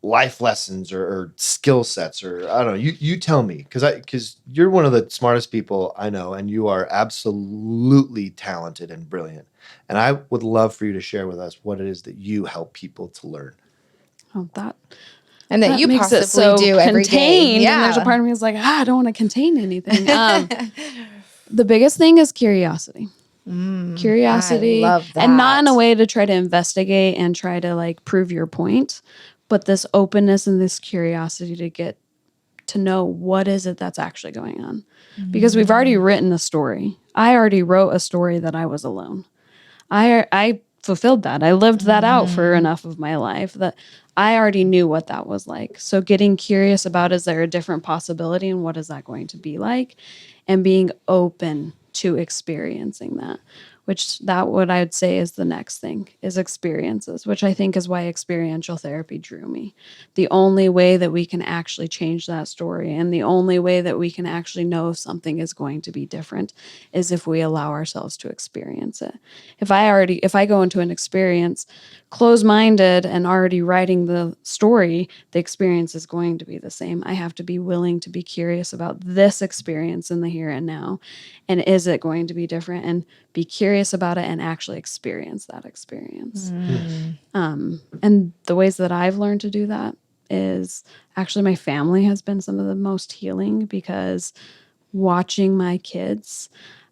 life lessons or skill sets, or I don't know, you tell me, because you're one of the smartest people I know and you are absolutely talented and brilliant, and I would love for you to share with us what it is that you help people to learn. Oh, And that you makes it possibly so do every day. contained. Yeah. And there's a part of me that's like, I don't want to contain anything. The biggest thing is curiosity. Curiosity. I love that. And not in a way to try to investigate and try to like prove your point, but this openness and this curiosity to get to know what is it that's actually going on. Because we've already written a story. I already wrote a story that I was alone. I fulfilled that. I lived that out for enough of my life that I already knew what that was like. So getting curious about, is there a different possibility and what is that going to be like? And being open to experiencing that, which that what I'd say is the next thing is experiences, which I think is why experiential therapy drew me. The only way that we can actually change that story and the only way that we can actually know if something is going to be different is if we allow ourselves to experience it. If I go into an experience closed-minded and already writing the story, the experience is going to be the same. I have to be willing to be curious about this experience in the here and now. And is it going to be different? And be curious about it and actually experience that experience. And the ways that I've learned to do that is actually my family has been some of the most healing, because watching my kids,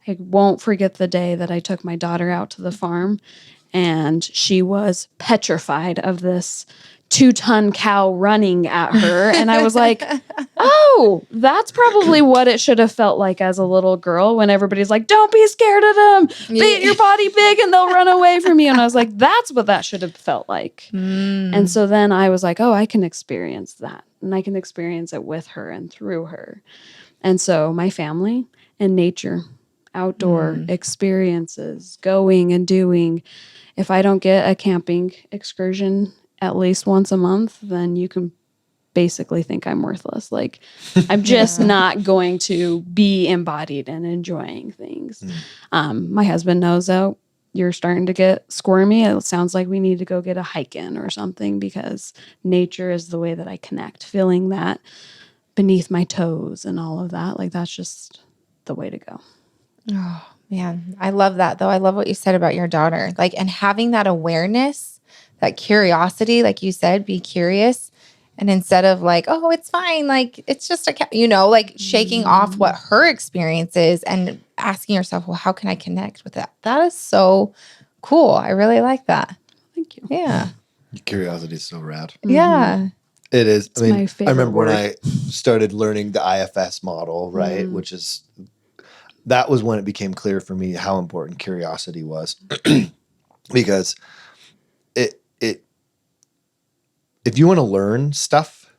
I won't forget the day that I took my daughter out to the farm and she was petrified of this 2-ton cow running at her. And I was like, oh, that's probably what it should have felt like as a little girl when everybody's like, don't be scared of them. Beat your body big and they'll run away from you. And I was like, that's what that should have felt like. And so then I was like, oh, I can experience that. And I can experience it with her and through her. And so my family and nature, outdoor experiences, going and doing. If I don't get a camping excursion at least once a month, then you can basically think I'm worthless. Like I'm just not going to be embodied and enjoying things. My husband knows that you're starting to get squirmy. It sounds like we need to go get a hike in or something, because nature is the way that I connect, feeling that beneath my toes and all of that. Like that's just the way to go. Oh, man. I love that, though. I love what you said about your daughter. Like, and having that awareness, that curiosity, like you said, be curious. And instead of like, oh, it's fine. Like, it's just like shaking off what her experience is and asking yourself, well, how can I connect with that? That is so cool. I really like that. Thank you. Yeah. Curiosity is so rad. Yeah. It is. It's my favorite I remember word. when I started learning the IFS model, right? That was when it became clear for me how important curiosity was. Because if you want to learn stuff,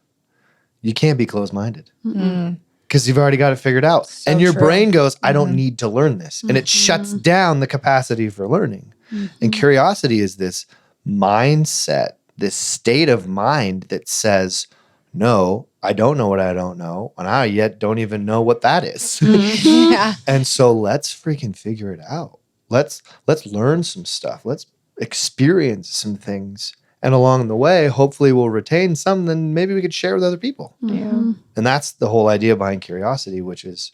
you can't be closed-minded. Because you've already got it figured out. So and your true. brain goes, I don't need to learn this. And it shuts down the capacity for learning. And curiosity is this mindset, this state of mind that says, no, I don't know what I don't know. And I yet don't even know what that is. Yeah. And so let's freaking figure it out. Let's learn some stuff. Let's experience some things. And along the way, hopefully we'll retain some, then maybe we could share with other people. Mhm. And that's the whole idea behind curiosity, which is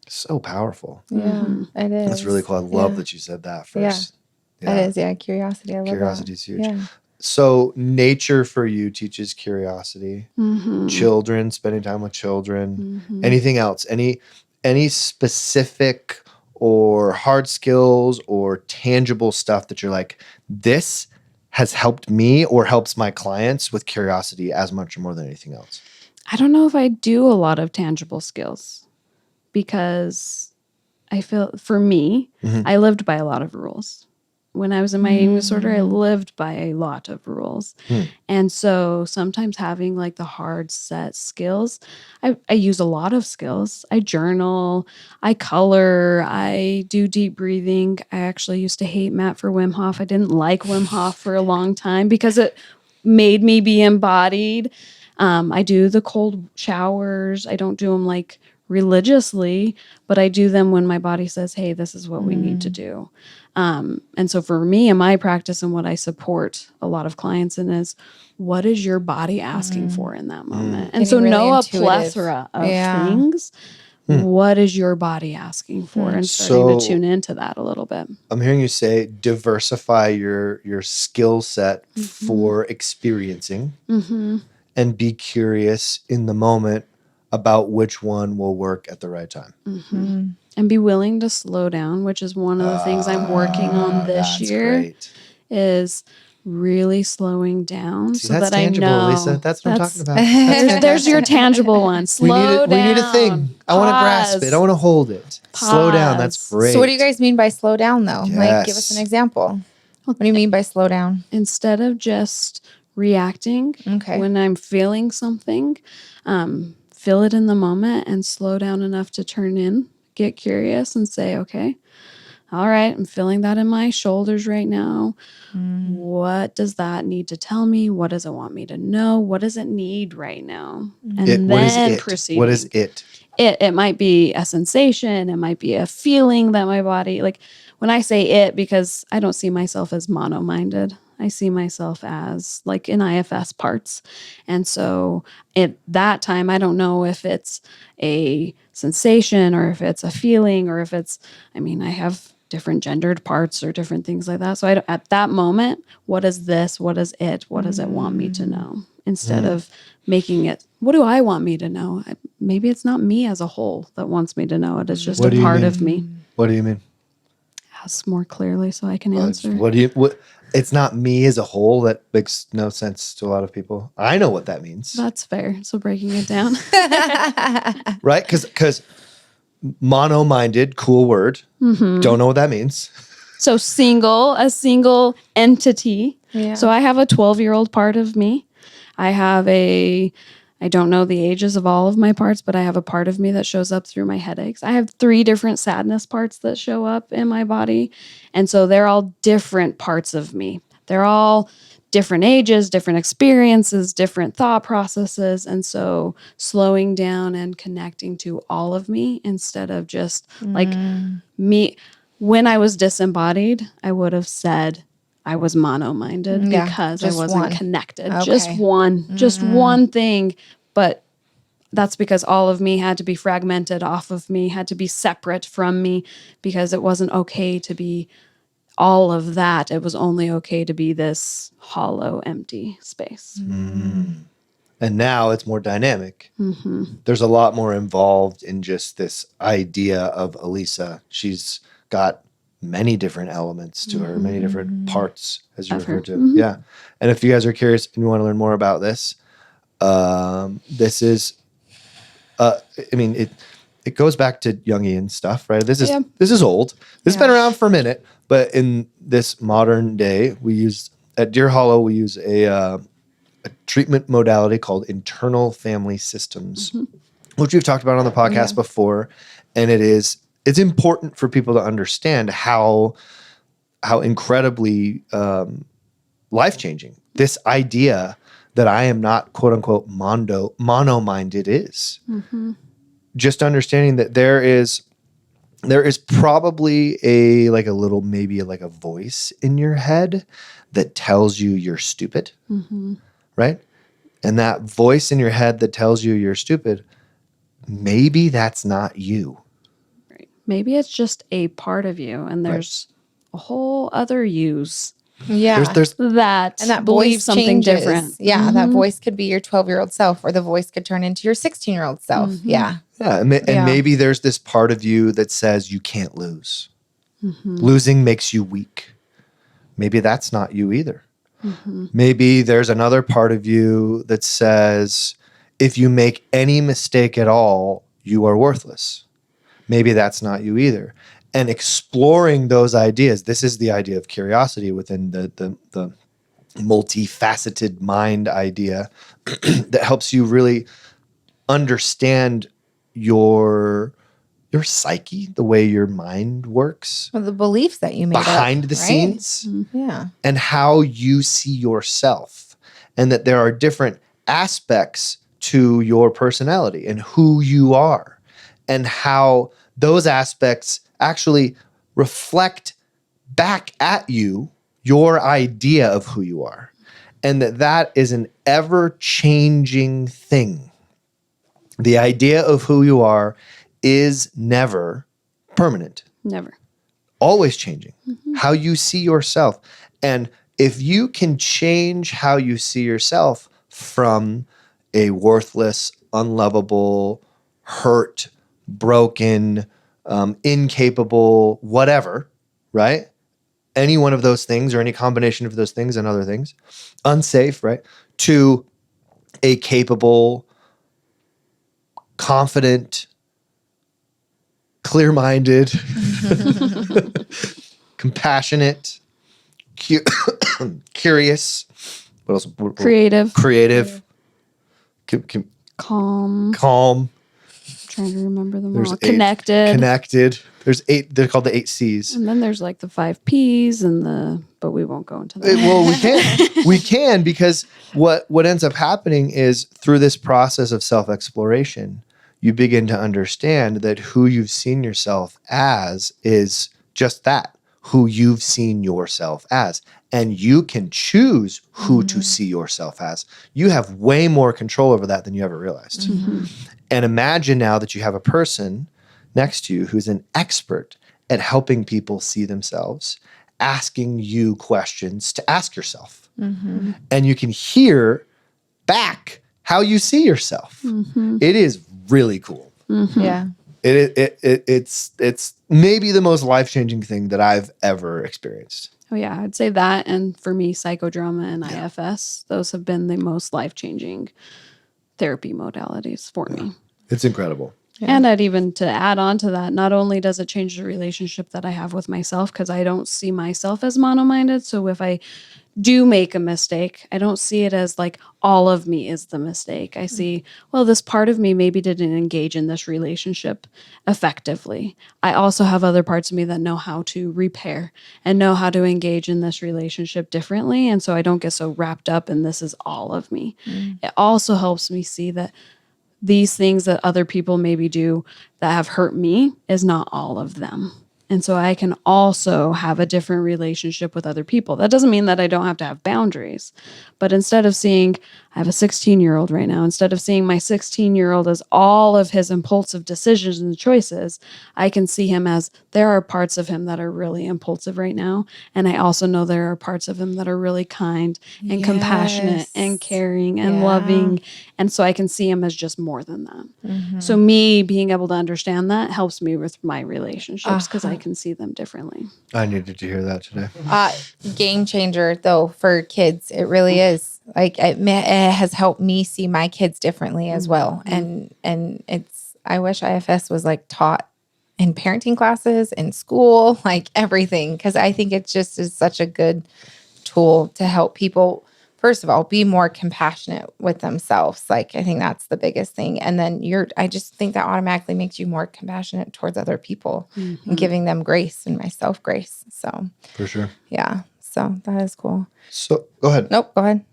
so powerful. Yeah. It is. That's really cool. I love Yeah. that you said that first. It is. Yeah. Curiosity. I love Curiosity is that. huge. Yeah. So nature for you teaches curiosity. Mhm. Children, spending time with children. Mhm. Anything else? Any specific or hard skills or tangible stuff that you're like, this has helped me or helps my clients with curiosity as much or more than anything else? I don't know if I do a lot of tangible skills because I feel for me, Mhm. I lived by a lot of rules. When I was in my eating disorder, I lived by a lot of rules. And so sometimes having like the hard set skills, I use a lot of skills. I journal, I color, I do deep breathing. I actually used to hate Matt for Wim Hof. I didn't like Wim Hof for a long time because it made me be embodied. I do the cold showers. I don't do them like religiously, but I do them when my body says, hey, this is what we need to do. And so for me and my practice and what I support a lot of clients in is what is your body asking for in that moment? And Getting so really know a intuitive. plethora of Yeah. things. What is your body asking for? And starting to So- tune into that a little bit. I'm hearing you say diversify your skill set for experiencing and be curious in the moment about which one will work at the right time. And be willing to slow down, which is one of the things I'm working on this That's year. great. Is really slowing down See, so that's that I tangible, know. Lisa. That's what I'm talking about. There's your tangible one. Slow down. We need a thing. I want to grasp it. I want to hold it. Slow down. That's Pause. great. So what do you guys mean by slow down though? Like give us an Yes. example. What do you mean by slow down? Instead of just reacting Okay. when I'm feeling something, feel it in the moment and slow down enough to turn in, get curious and say, okay, all right, I'm feeling that in my shoulders right now. What does that need to tell me? What does it want me to know? What does it need right now? And What is then it? proceeding. What is it? It might be a sensation. It might be a feeling that my body, like when I say it, because I don't see myself as mono-minded. I see myself as like in IFS parts. And so at that time, I don't know if it's a sensation or if it's a feeling or if it's, I mean, I have different gendered parts or different things like that. So at that moment, what is this? What is it? What does it want me to know? Instead of making it, what do I want me to know? Maybe it's not me as a whole that wants me to know it. It's just What do a you part mean? of me. What do you mean? Ask more clearly so I can answer. What it's not me as a whole. That makes no sense to a lot of people. I know what that means. That's fair. So breaking it down. Right? Because mono-minded, cool word. Don't know what that means. So a single entity. Yeah. So I have a 12-year-old part of me. I don't know the ages of all of my parts, but I have a part of me that shows up through my headaches. I have 3 different sadness parts that show up in my body. And so they're all different parts of me. They're all different ages, different experiences, different thought processes. And so slowing down and connecting to all of me instead of just like me. When I was disembodied, I would have said I was mono-minded Yeah, because I just wasn't one. connected. Okay. Just one thing. But that's because all of me had to be fragmented off of me, had to be separate from me because it wasn't okay to be all of that. It was only okay to be this hollow, empty space. And now it's more dynamic. There's a lot more involved in just this idea of Alisa. She's got many different elements to her, many different parts, as you Of her. referred to. Yeah. And if you guys are curious and you want to learn more about this, this is, I mean, it goes back to Jungian stuff, right? This is old. This has been around for a minute, but in this modern day, at Deer Hollow, we use a treatment modality called internal family systems, which we've talked about on the podcast before. And it's important for people to understand how incredibly life-changing this idea that I am not quote unquote mono-minded is. Just understanding that there is probably a voice in your head that tells you you're stupid, right? And that voice in your head that tells you you're stupid, maybe that's not you. Right. Maybe it's just a part of you, and there's a whole other yous Yeah. There's that and that believe voice something changes. different. Yeah. That voice could be your 12-year-old self, or the voice could turn into your 16-year-old self. Yeah. yeah, and maybe there's this part of you that says you can't lose. Losing makes you weak. Maybe that's not you either. Maybe there's another part of you that says if you make any mistake at all, you are worthless. Maybe that's not you either. And exploring those ideas, this is the idea of curiosity within the multifaceted mind idea that helps you really understand your psyche, the way your mind works Well, the beliefs that you made behind up, the right? scenes, Yeah. and how you see yourself, and that there are different aspects to your personality and who you are, and how those aspects actually reflect back at you your idea of who you are, and that is an ever-changing thing. The idea of who you are is never permanent. Never. Always changing. How you see yourself. And if you can change how you see yourself from a worthless, unlovable, hurt, broken, incapable, whatever, right? Any one of those things or any combination of those things and other things, unsafe, right? To a capable, confident, clear-minded, compassionate, curious, what else? Creative. Creative, Calm. calm. Trying to remember them There's all. 8. Connected. There's 8. They're called the 8 C's. And then there's like the 5 P's but we won't go into that. Well, we can. We can, because what ends up happening is through this process of self-exploration, you begin to understand that who you've seen yourself as is just that, who you've seen yourself as. And you can choose who to see yourself as. You have way more control over that than you ever realized. And imagine now that you have a person next to you who's an expert at helping people see themselves, asking you questions to ask yourself. And you can hear back how you see yourself. It is really cool. Yeah. It's maybe the most life-changing thing that I've ever experienced. Oh yeah, I'd say that, and for me, psychodrama and IFS, those have been the most life-changing therapy modalities for me. It's incredible. Yeah. And I'd even to add on to that, not only does it change the relationship that I have with myself, because I don't see myself as mono-minded. So if I do make a mistake, I don't see it as like all of me is the mistake. I see, well, this part of me maybe didn't engage in this relationship effectively. I also have other parts of me that know how to repair and know how to engage in this relationship differently. And so I don't get so wrapped up in this is all of me. It also helps me see that these things that other people maybe do that have hurt me is not all of them. And so I can also have a different relationship with other people. That doesn't mean that I don't have to have boundaries. But instead of seeing, I have a 16-year-old right now, instead of seeing my 16-year-old as all of his impulsive decisions and choices, I can see him as there are parts of him that are really impulsive right now. And I also know there are parts of him that are really kind and compassionate and caring and loving. And so I can see him as just more than that. So me being able to understand that helps me with my relationships because I can see them differently. I needed to hear that today. Game changer though for kids. It really is. Like it has helped me see my kids differently as well. And it's, I wish IFS was like taught in parenting classes, in school, like everything. Cause I think it just is such a good tool to help people, first of all, be more compassionate with themselves. Like I think that's the biggest thing. And then I just think that automatically makes you more compassionate towards other people and giving them grace and myself grace. So For sure. yeah. So that is cool. So go ahead. Nope. Go ahead.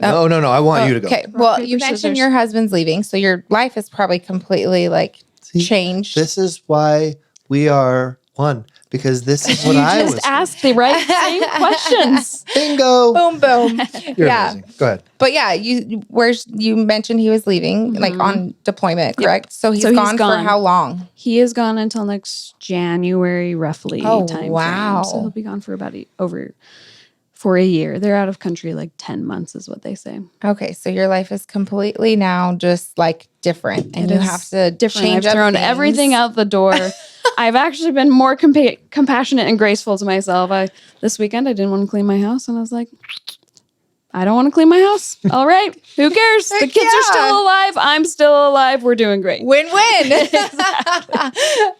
No. I want you to go. Okay. Well, paper, you mentioned scissors. your husband's leaving, so your life is probably completely like See, changed. This is why we are one, because this is what You I just was asked the right same questions. Bingo. Boom, boom. You're Yeah. amazing. Go ahead. But yeah, you mentioned he was leaving, like on deployment, correct? So he's gone for how long? He is gone until next January, roughly. Oh, time wow. frame. So he'll be gone for for a year. They're out of country like 10 months is what they say. Okay, so your life is completely now just like different, and It you is have to different. change I've up thrown things. everything out the door. I've actually been more compassionate and graceful to myself. This weekend I didn't want to clean my house, and I was like, I don't want to clean my house. All right, who cares? The kids are still alive. I'm still alive. We're doing great. Win-win.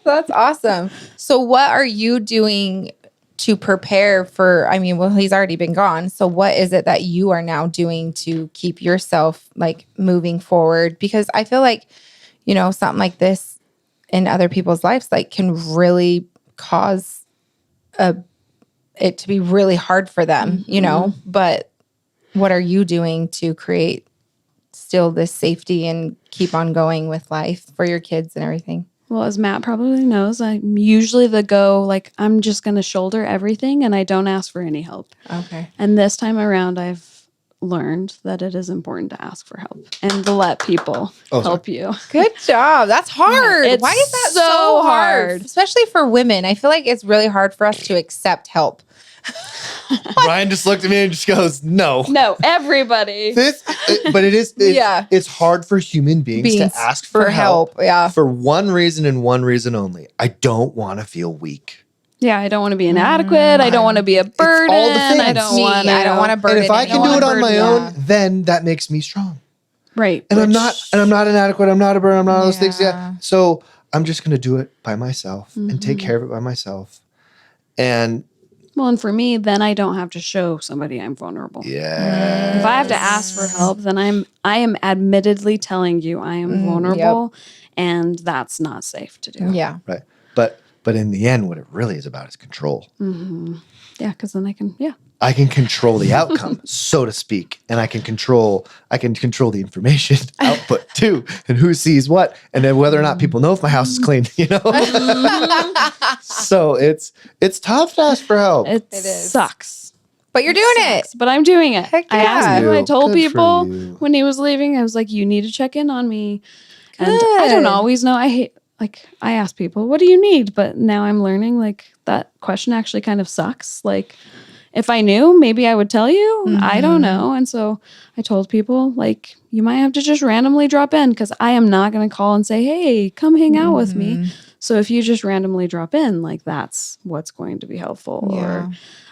That's awesome. So what are you doing to prepare for, I mean, well, he's already been gone. So what is it that you are now doing to keep yourself like moving forward? Because I feel like, something like this in other people's lives, like can really cause it to be really hard for them, but what are you doing to create still this safety and keep on going with life for your kids and everything? Well, as Matt probably knows, I'm usually I'm just going to shoulder everything and I don't ask for any help. Okay. And this time around, I've learned that it is important to ask for help and to let people help you. Good job. That's hard. It's Why is that so so hard? hard? Especially for women. I feel like it's really hard for us to accept help. Ryan just looked at me and just goes, no. No, everybody. But it's hard for human beings to ask for help. Yeah. For one reason and one reason only. I don't want to feel weak. Yeah, I don't want to be inadequate. I don't want to be a burden. all the things. I don't want to burden. And if I can do it on my own, yeah. then that makes me strong. Right. And I'm not inadequate. I'm not a burden. I'm not all those things. Yeah. Yeah. So I'm just going to do it by myself and take care of it by myself. And for me, then I don't have to show somebody I'm vulnerable. yeah. If I have to ask for help, then I am admittedly telling you I am vulnerable, and that's not safe to do. Yeah. Right. But in the end, what it really is about is control. Mm-hmm. Yeah, because then I can control the outcome, so to speak, and I can control the information output too, and who sees what, and then whether or not people know if my house is clean. So it's tough to ask for help. It is. sucks. But you're doing it. But I'm doing it. Heck I asked yeah. you. I told Good for people you. when he was leaving, I was like, you need to check in on me. And I don't Good. always know. I ask people, what do you need? But now I'm learning that question actually kind of sucks. Like, if I knew, maybe I would tell you. I don't know. And so I told people, you might have to just randomly drop in because I am not going to call and say, hey, come hang out with me. So if you just randomly drop in, that's what's going to be helpful. Yeah.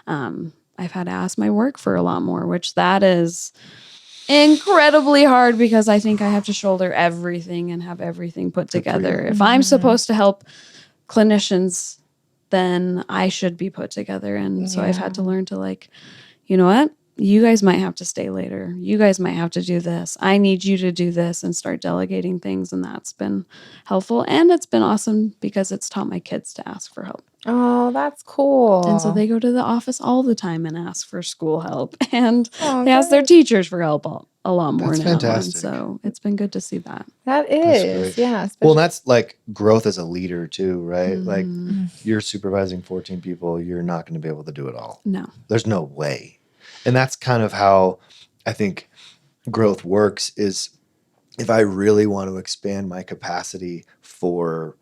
Or I've had to ask my work for a lot more, which that is incredibly hard because I think I have to shoulder everything and have everything put together. If I'm supposed to help clinicians, then I should be put together. And so I've had to learn to you know what? You guys might have to stay later. You guys might have to do this. I need you to do this and start delegating things. And that's been helpful. And it's been awesome because it's taught my kids to ask for help. Oh, that's cool. And so they go to the office all the time and ask for school help. And they ask their teachers for help a lot more That's now. fantastic. And so it's been good to see that. That is. Yeah. Well, that's growth as a leader too, right? You're supervising 14 people. You're not going to be able to do it all. No. There's no way. And that's kind of how I think growth works is if I really want to expand my capacity for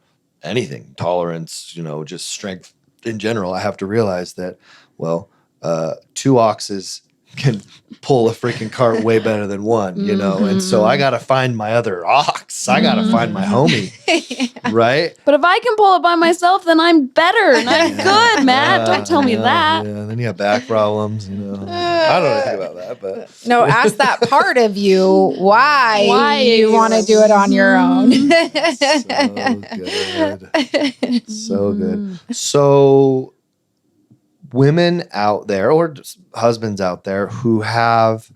anything, tolerance, just strength in general, I have to realize that, two oxes can pull a freaking cart way better than one, And so I got to find my other ox. I got to find my homie, right? But if I can pull it by myself, then I'm better and I'm good, Matt. Don't tell me that. Yeah, then you have back problems, I don't know anything about that, but No, ask that part of you why you want to do it on your own. So good. So women out there or just husbands out there who have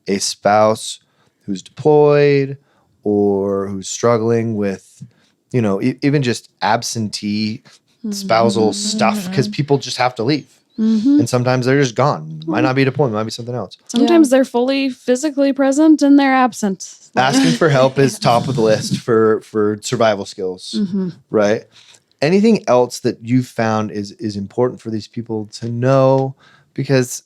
a spouse who's deployed or who's struggling with, even just absentee spousal stuff because people just have to leave. And sometimes they're just gone. Might not be deployment, might be something else. Sometimes they're fully physically present and they're absent. Asking for help is top of the list for survival skills, right? Anything else that you found is important for these people to know? Because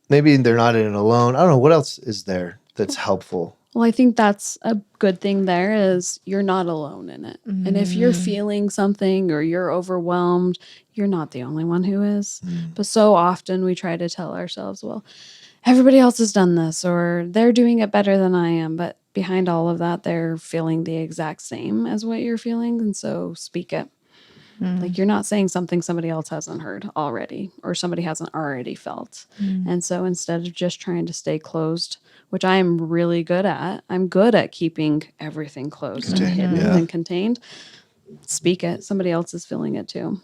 maybe they're not in it alone. I don't know. What else is there that's helpful? Well, I think that's a good thing there is you're not alone in it. And if you're feeling something or you're overwhelmed, you're not the only one who is. But so often we try to tell ourselves, well, everybody else has done this or they're doing it better than I am. But behind all of that, they're feeling the exact same as what you're feeling. And so speak it. Like you're not saying something somebody else hasn't heard already or somebody hasn't already felt. And so instead of just trying to stay closed, which I am really good at, I'm good at keeping everything closed and hidden and contained. Speak it. Somebody else is feeling it too.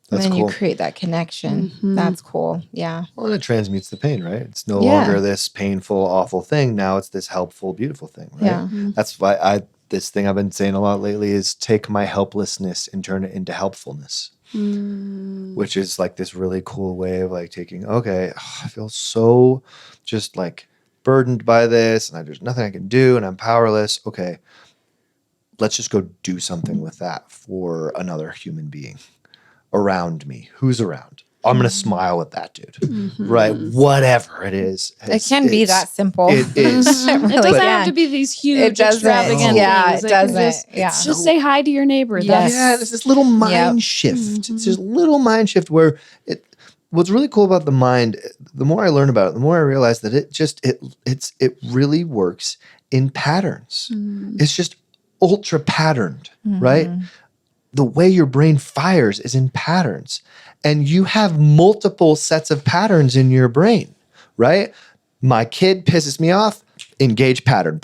That's and then cool. you create that connection. That's cool. Yeah. Well, and it transmutes the pain, right? It's no longer this painful, awful thing. Now it's this helpful, beautiful thing, right? Yeah. That's why this thing I've been saying a lot lately is take my helplessness and turn it into helpfulness, which is like this really cool way of like taking, okay, I feel so just like burdened by this and there's nothing I can do and I'm powerless. Okay, let's just go do something with that for another human being around me. Who's around? I'm going to smile at that dude, right? Whatever it is. It can be that simple. It is. It doesn't have to be these huge, extravagant things. It doesn't. Just say hi to your neighbor. Yes. Yeah, there's this little mind shift. It's this little mind shift where what's really cool about the mind, the more I learn about it, the more I realize that it really works in patterns. It's just ultra patterned, right? The way your brain fires is in patterns. And you have multiple sets of patterns in your brain, right? My kid pisses me off, engage pattern,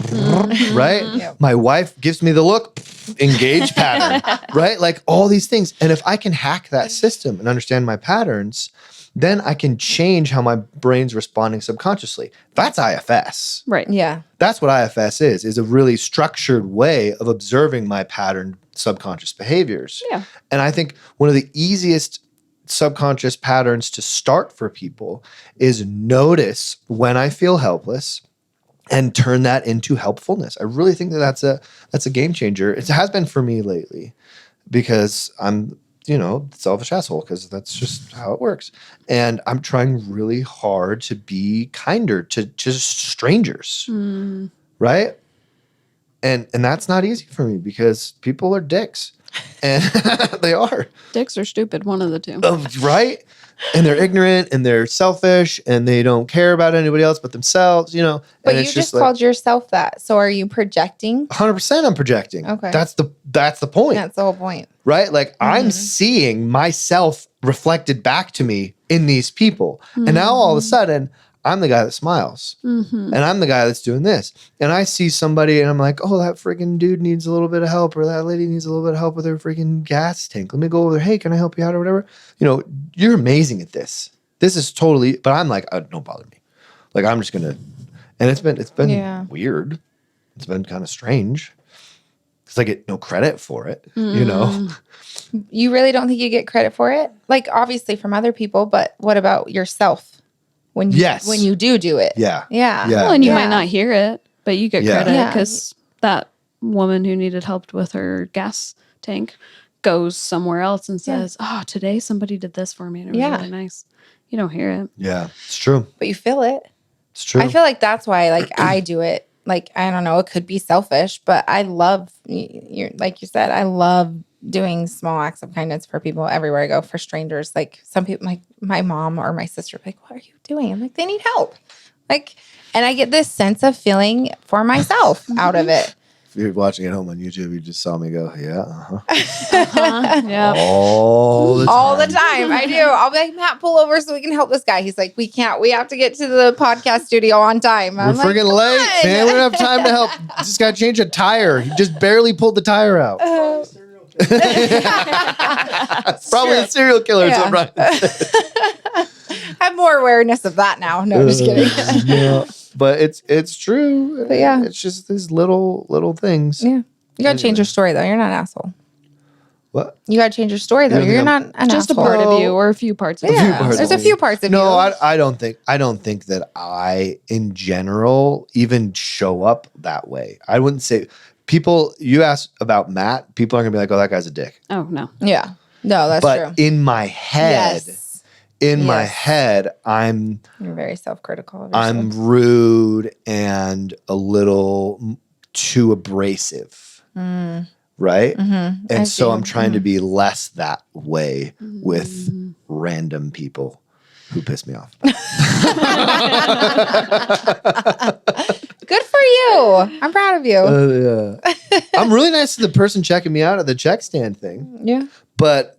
right? Yep. My wife gives me the look, engage pattern, right? Like all these things. And if I can hack that system and understand my patterns, then I can change how my brain's responding subconsciously. That's IFS. Right. Yeah. That's what IFS is a really structured way of observing my patterned subconscious behaviors. Yeah. And I think one of the easiest subconscious patterns to start for people is notice when I feel helpless and turn that into helpfulness. I really think that's a game changer. It has been for me lately because I'm, selfish asshole because that's just how it works. And I'm trying really hard to be kinder to just strangers, right? And that's not easy for me because people are dicks. And they are. Dicks or stupid, one of the two. Right? And they're ignorant and they're selfish and they don't care about anybody else but themselves, But and you it's just like, called yourself that. So are you projecting? 100% I'm projecting. Okay. That's the point. That's the whole point. Right? Like I'm seeing myself reflected back to me in these people. And now all of a sudden I'm the guy that smiles and I'm the guy that's doing this. And I see somebody and I'm like, oh, that freaking dude needs a little bit of help or that lady needs a little bit of help with her freaking gas tank. Let me go over there. Hey, can I help you out or whatever? You're amazing at this. This is totally, but I'm like, don't bother me. Like I'm just going to, and it's been weird. It's been kind of strange because I get no credit for it, You really don't think you get credit for it? Like obviously from other people, but what about yourself? When you do it. Yeah. Yeah. Well, and you might not hear it, but you get credit Yeah. because that woman who needed help with her gas tank goes somewhere else and says, oh, today somebody did this for me and it was really nice. You don't hear it. Yeah, it's true. But you feel it. It's true. I feel like that's why I do it. Like, I don't know, it could be selfish, but I love, like you said, I love doing small acts of kindness for people everywhere I go, for strangers. Like some people, like my mom or my sister, like, what are you doing? I'm like, they need help. Like, and I get this sense of feeling for myself out of it. If you're watching at home on YouTube, you just saw me go, yeah, Yeah. all the time. All the time. I do. I'll be like, Matt, pull over so we can help this guy. He's like, we can't. We have to get to the podcast studio on time. We're freaking late, man. We don't have time to help. Just got to change a tire. He just barely pulled the tire out. Probably a serial killer. Yeah. Right. I have more awareness of that now. No, I'm just kidding. Yeah. But it's true. But yeah. It's just these little things. Yeah. You got to change your story, though. You're not an asshole. What? You got to change your story though. You don't You're think not an Just a asshole. part of you or a few parts of few you. Yeah, parts there's of a me. few parts of No, you. I don't think that I, in general, even show up that way. I wouldn't say people. You ask about Matt, people are gonna be like, "Oh, that guy's a dick." Oh, no. Yeah. No, that's but true. in my head, Yes. my Yes. head, I'm You're very self-critical of yourself. I'm rude and a little too abrasive, right? Mm-hmm. And so I'm trying to be less that way with random people who piss me off. Good for you. I'm proud of you. Yeah. I'm really nice to the person checking me out at the check stand thing, Yeah. but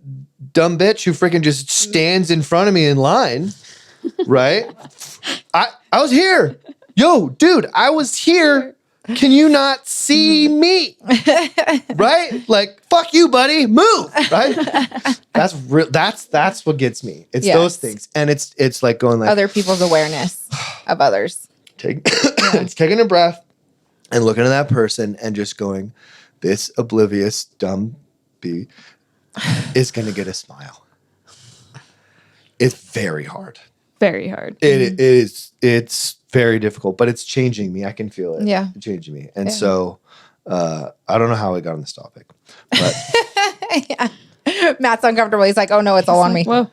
dumb bitch who freaking just stands in front of me in line, right? I was here. Yo, dude, I was here. Can you not see me? Right? Like, fuck you, buddy. Move. Right? That's what gets me. It's Yes. those things. And it's like going like Other people's awareness of others. it's taking a breath and looking at that person and just going, this oblivious dumb bee is gonna get a smile. It's very hard. Very hard. It is. It's very difficult, but it's changing me. I can feel it. Yeah. It's changing me. And Yeah. so I don't know how I got on this topic, but Yeah. Matt's uncomfortable. He's like, oh no, it's all on me. Whoa.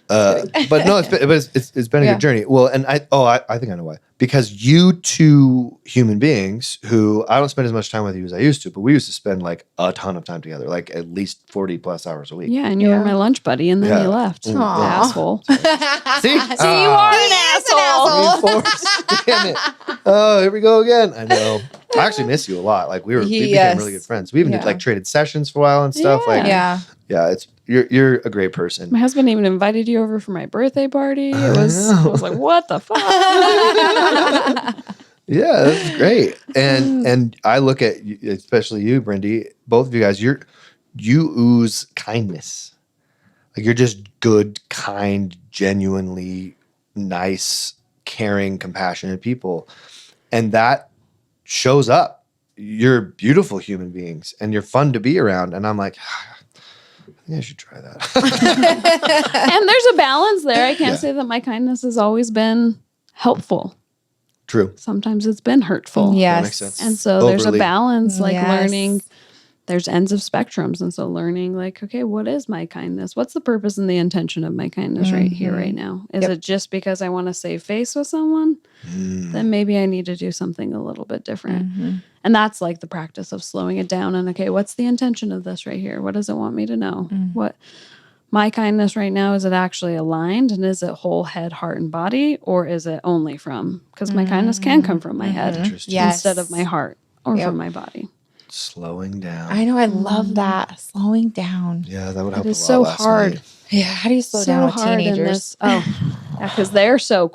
but no, it's been a Yeah. good journey. Well, and I think I know why. Because you two human beings who I don't spend as much time with you as I used to, but we used to spend like a ton of time together, like at least 40 plus hours a week. Yeah, and you were my lunch buddy, and then Yeah. you left. Aw. Asshole. See, See, you are an asshole. Reinforced. Damn it. Oh, here we go again. I know. I actually miss you a lot. Like we became Yes. really good friends. We even did Yeah. like traded sessions for a while and stuff. Yeah. Like Yeah. it's you're a great person. My husband even invited you over for my birthday party. I was like, what the fuck? Yeah, that's great. And I look at you, especially you, Brindy, both of you guys, you ooze kindness. Like you're just good, kind, genuinely nice, caring, compassionate people. And that shows up. You're beautiful human beings and you're fun to be around. And I'm like, I think I should try that. And there's a balance there. I can't Yeah. say that my kindness has always been helpful. True. Sometimes it's been hurtful. Yes. That makes sense. And so there's a Overly. balance, like Yes. learning. There's ends of spectrums. And so learning, like, okay, what is my kindness? What's the purpose and the intention of my kindness right here, right now? Is Yep. it just because I want to save face with someone? Then maybe I need to do something a little bit different. And that's like the practice of slowing it down and, okay, what's the intention of this right here? What does it want me to know? What my kindness right now, is it actually aligned? And is it whole head, heart, and body? Or is it only from, because my kindness can come from my head Interesting. Yes. instead of my heart or Yep. from my body. Slowing down. I know. I love that. Slowing down. Yeah, that would help It is a lot so last hard. night. Yeah. How do you slow down with hard in teenagers? this. Oh, because they're so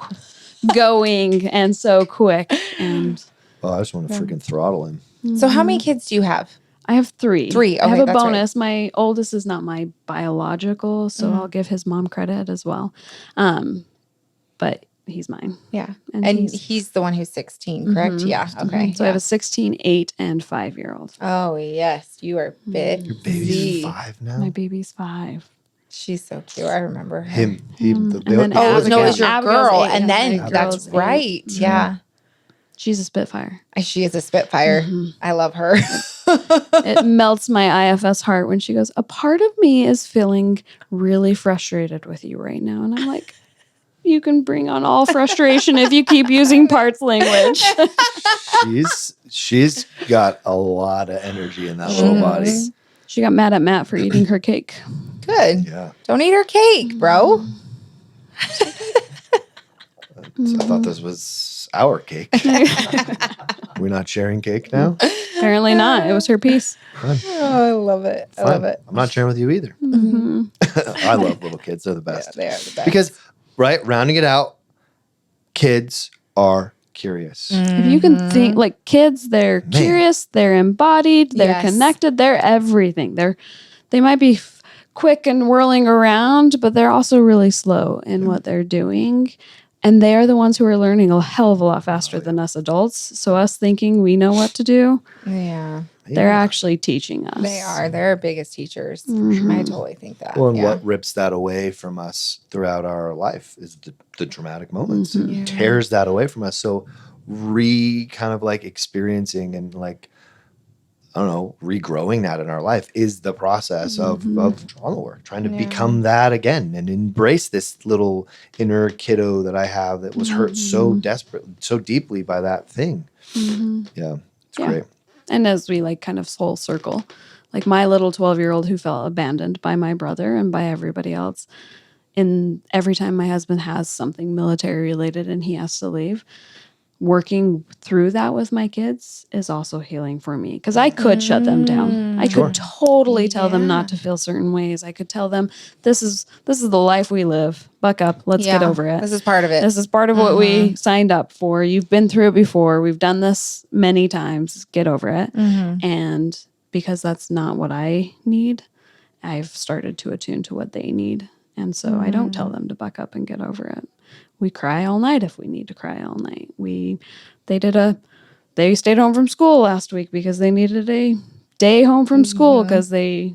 going and so quick. And Oh, I just want to freaking throttle him. So how many kids do you have? I have three. Three. I have Okay, a that's right. bonus. My oldest is not my biological, so I'll give his mom credit as well. But he's mine. Yeah. And And he's- he's the one who's 16, correct? Yeah. Okay. So I have a 16, 8, and 5-year-old. Oh, yes. You are big. Your baby's 5 now. My baby's 5. She's so cute. I remember her. Him. The, And then Oh, Abigail. no, it was your Abigail's girl. 8, And yeah, then my that's girl's 8. right. Yeah. She's a Spitfire. She is a Spitfire. I love her. It melts my IFS heart when she goes, a part of me is feeling really frustrated with you right now. And I'm like, you can bring on all frustration if you keep using parts language. she's got a lot of energy in that little body. She got mad at Matt for eating her cake. Good. Yeah. Don't eat her cake, bro. So I thought this was our cake. We're not sharing cake now? Apparently not. It was her piece. Fine. Oh, I love it. I love Fine. it. I'm not sharing with you either. I love little kids. They're the Yeah, best. they are the best. Because, right, rounding it out, kids are curious. If you can think, like kids, they're curious, they're embodied, they're Yes. connected, they're everything. They might be quick and whirling around, but they're also really slow in what they're doing. And they are the ones who are learning a hell of a lot faster than us adults. So us thinking we know what to do, Yeah. They're actually teaching us. They are. They're our biggest teachers. Mhm. I totally think that. Well, and yeah. what rips that away from us throughout our life is the dramatic moments. Mhm. It Yeah. tears that away from us. So kind of like experiencing and like, I don't know, regrowing that in our life is the process of trauma work, trying to Yeah. become that again and embrace this little inner kiddo that I have that was hurt so desperately, so deeply by that thing. Mhm. Yeah, it's Yeah. great. And as we like kind of full circle, like my little 12-year-old who felt abandoned by my brother and by everybody else, in every time my husband has something military related and he has to leave, working through that with my kids is also healing for me because I could shut them down. I Sure. could totally tell them Yeah. not to feel certain ways. I could tell them this is the life we live. Buck up. Let's get Yeah. over it. This is part of it. This is part of what we signed up for. You've been through it before. We've done this many times. Get over it. And because that's not what I need, I've started to attune to what they need. And so I don't tell them to buck up and get over it. We cry all night if we need to cry all night. They stayed home from school last week because they needed a day home from school because they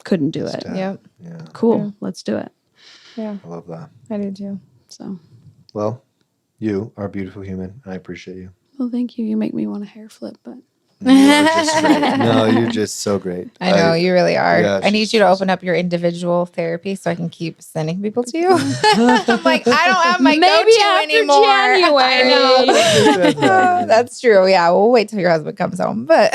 couldn't do it. Yep. Yeah, Cool. Let's do it. Yeah. I love that. I do too. So, Well, you are a beautiful human, and I appreciate you. well, thank you. You make me want a hair flip, but You're just great. No, you're just so great. I know you really are. yeah, I need you to open up your individual therapy so I can keep sending people to you. I'm like, I don't have my maybe go-to after anymore. January. I know. That's true. Yeah, we'll wait till your husband comes home. But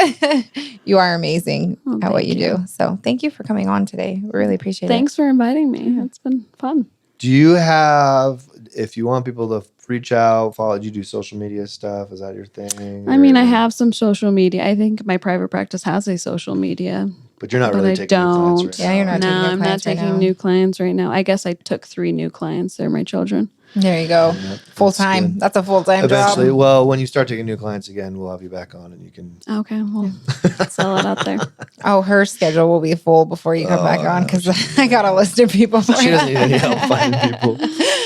you are amazing Oh, at what you thank you. do. So thank you for coming on today. We really appreciate Thanks for inviting me. It's been fun. Do you have, if you want people to reach out, follow, do you do social media stuff? Is that your thing? I mean, I have some social media. I think my private practice has a social media. But you're not but really I taking new clients don't. right Yeah, now. you're not No, taking new I'm not clients right taking now. new clients right now. I guess I took 3 new clients. They're my children. it. There you go. Yeah, Full that's time. good. That's a full time Eventually, job. well, when you start taking new clients again, we'll have you back on and you can. Okay, well, sell it out there. Oh, her schedule will be full before you come back on because I got a list of people for She you. doesn't need any help finding people.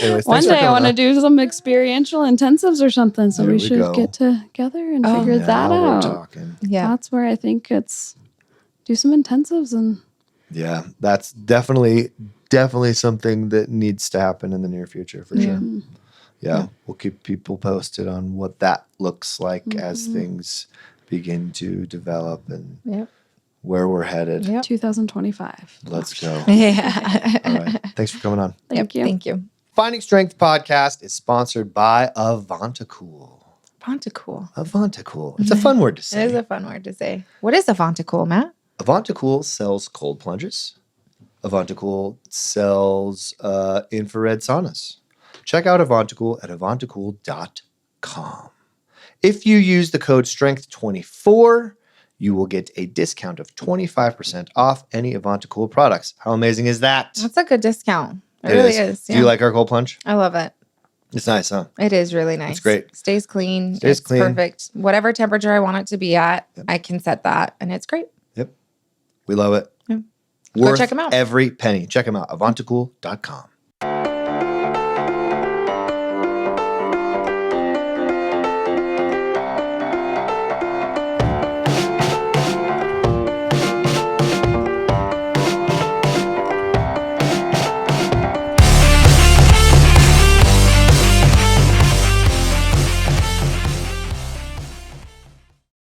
Anyways, One thanks for day I coming want to on. do some experiential intensives or something, so There we we should go. get together and Oh, figure that Now we're out. talking. Yeah. That's where I think it's do some intensives and Yeah, that's definitely something that needs to happen in the near future for sure. Yeah, we'll keep people posted on what that looks like as things begin to develop and Yep. where we're headed. Yep. 2025. Let's go. Yeah. All right. Thanks for coming on. Thank you. Thank you. Finding Strength podcast is sponsored by Avantacool. Avantacool. Avantacool. It's a fun word to It is say. a fun word to say. What is Avantacool, Matt? Avantacool sells cold plunges. Avantacool sells infrared saunas. Check out Avantacool at avantacool.com. If you use the code STRENGTH24, you will get a discount of 25% off any Avantacool products. How amazing is that? That's a good discount. It really is. Do you like our cold plunge? I love it. It's nice, huh? It is really nice. It's great. Stays clean. Stays it's clean. perfect. Whatever temperature I want it to be at, I can set that, and it's great. Yep. We love it. Yeah. Worth check 'em out. every penny. Check them out. Avantacool.com.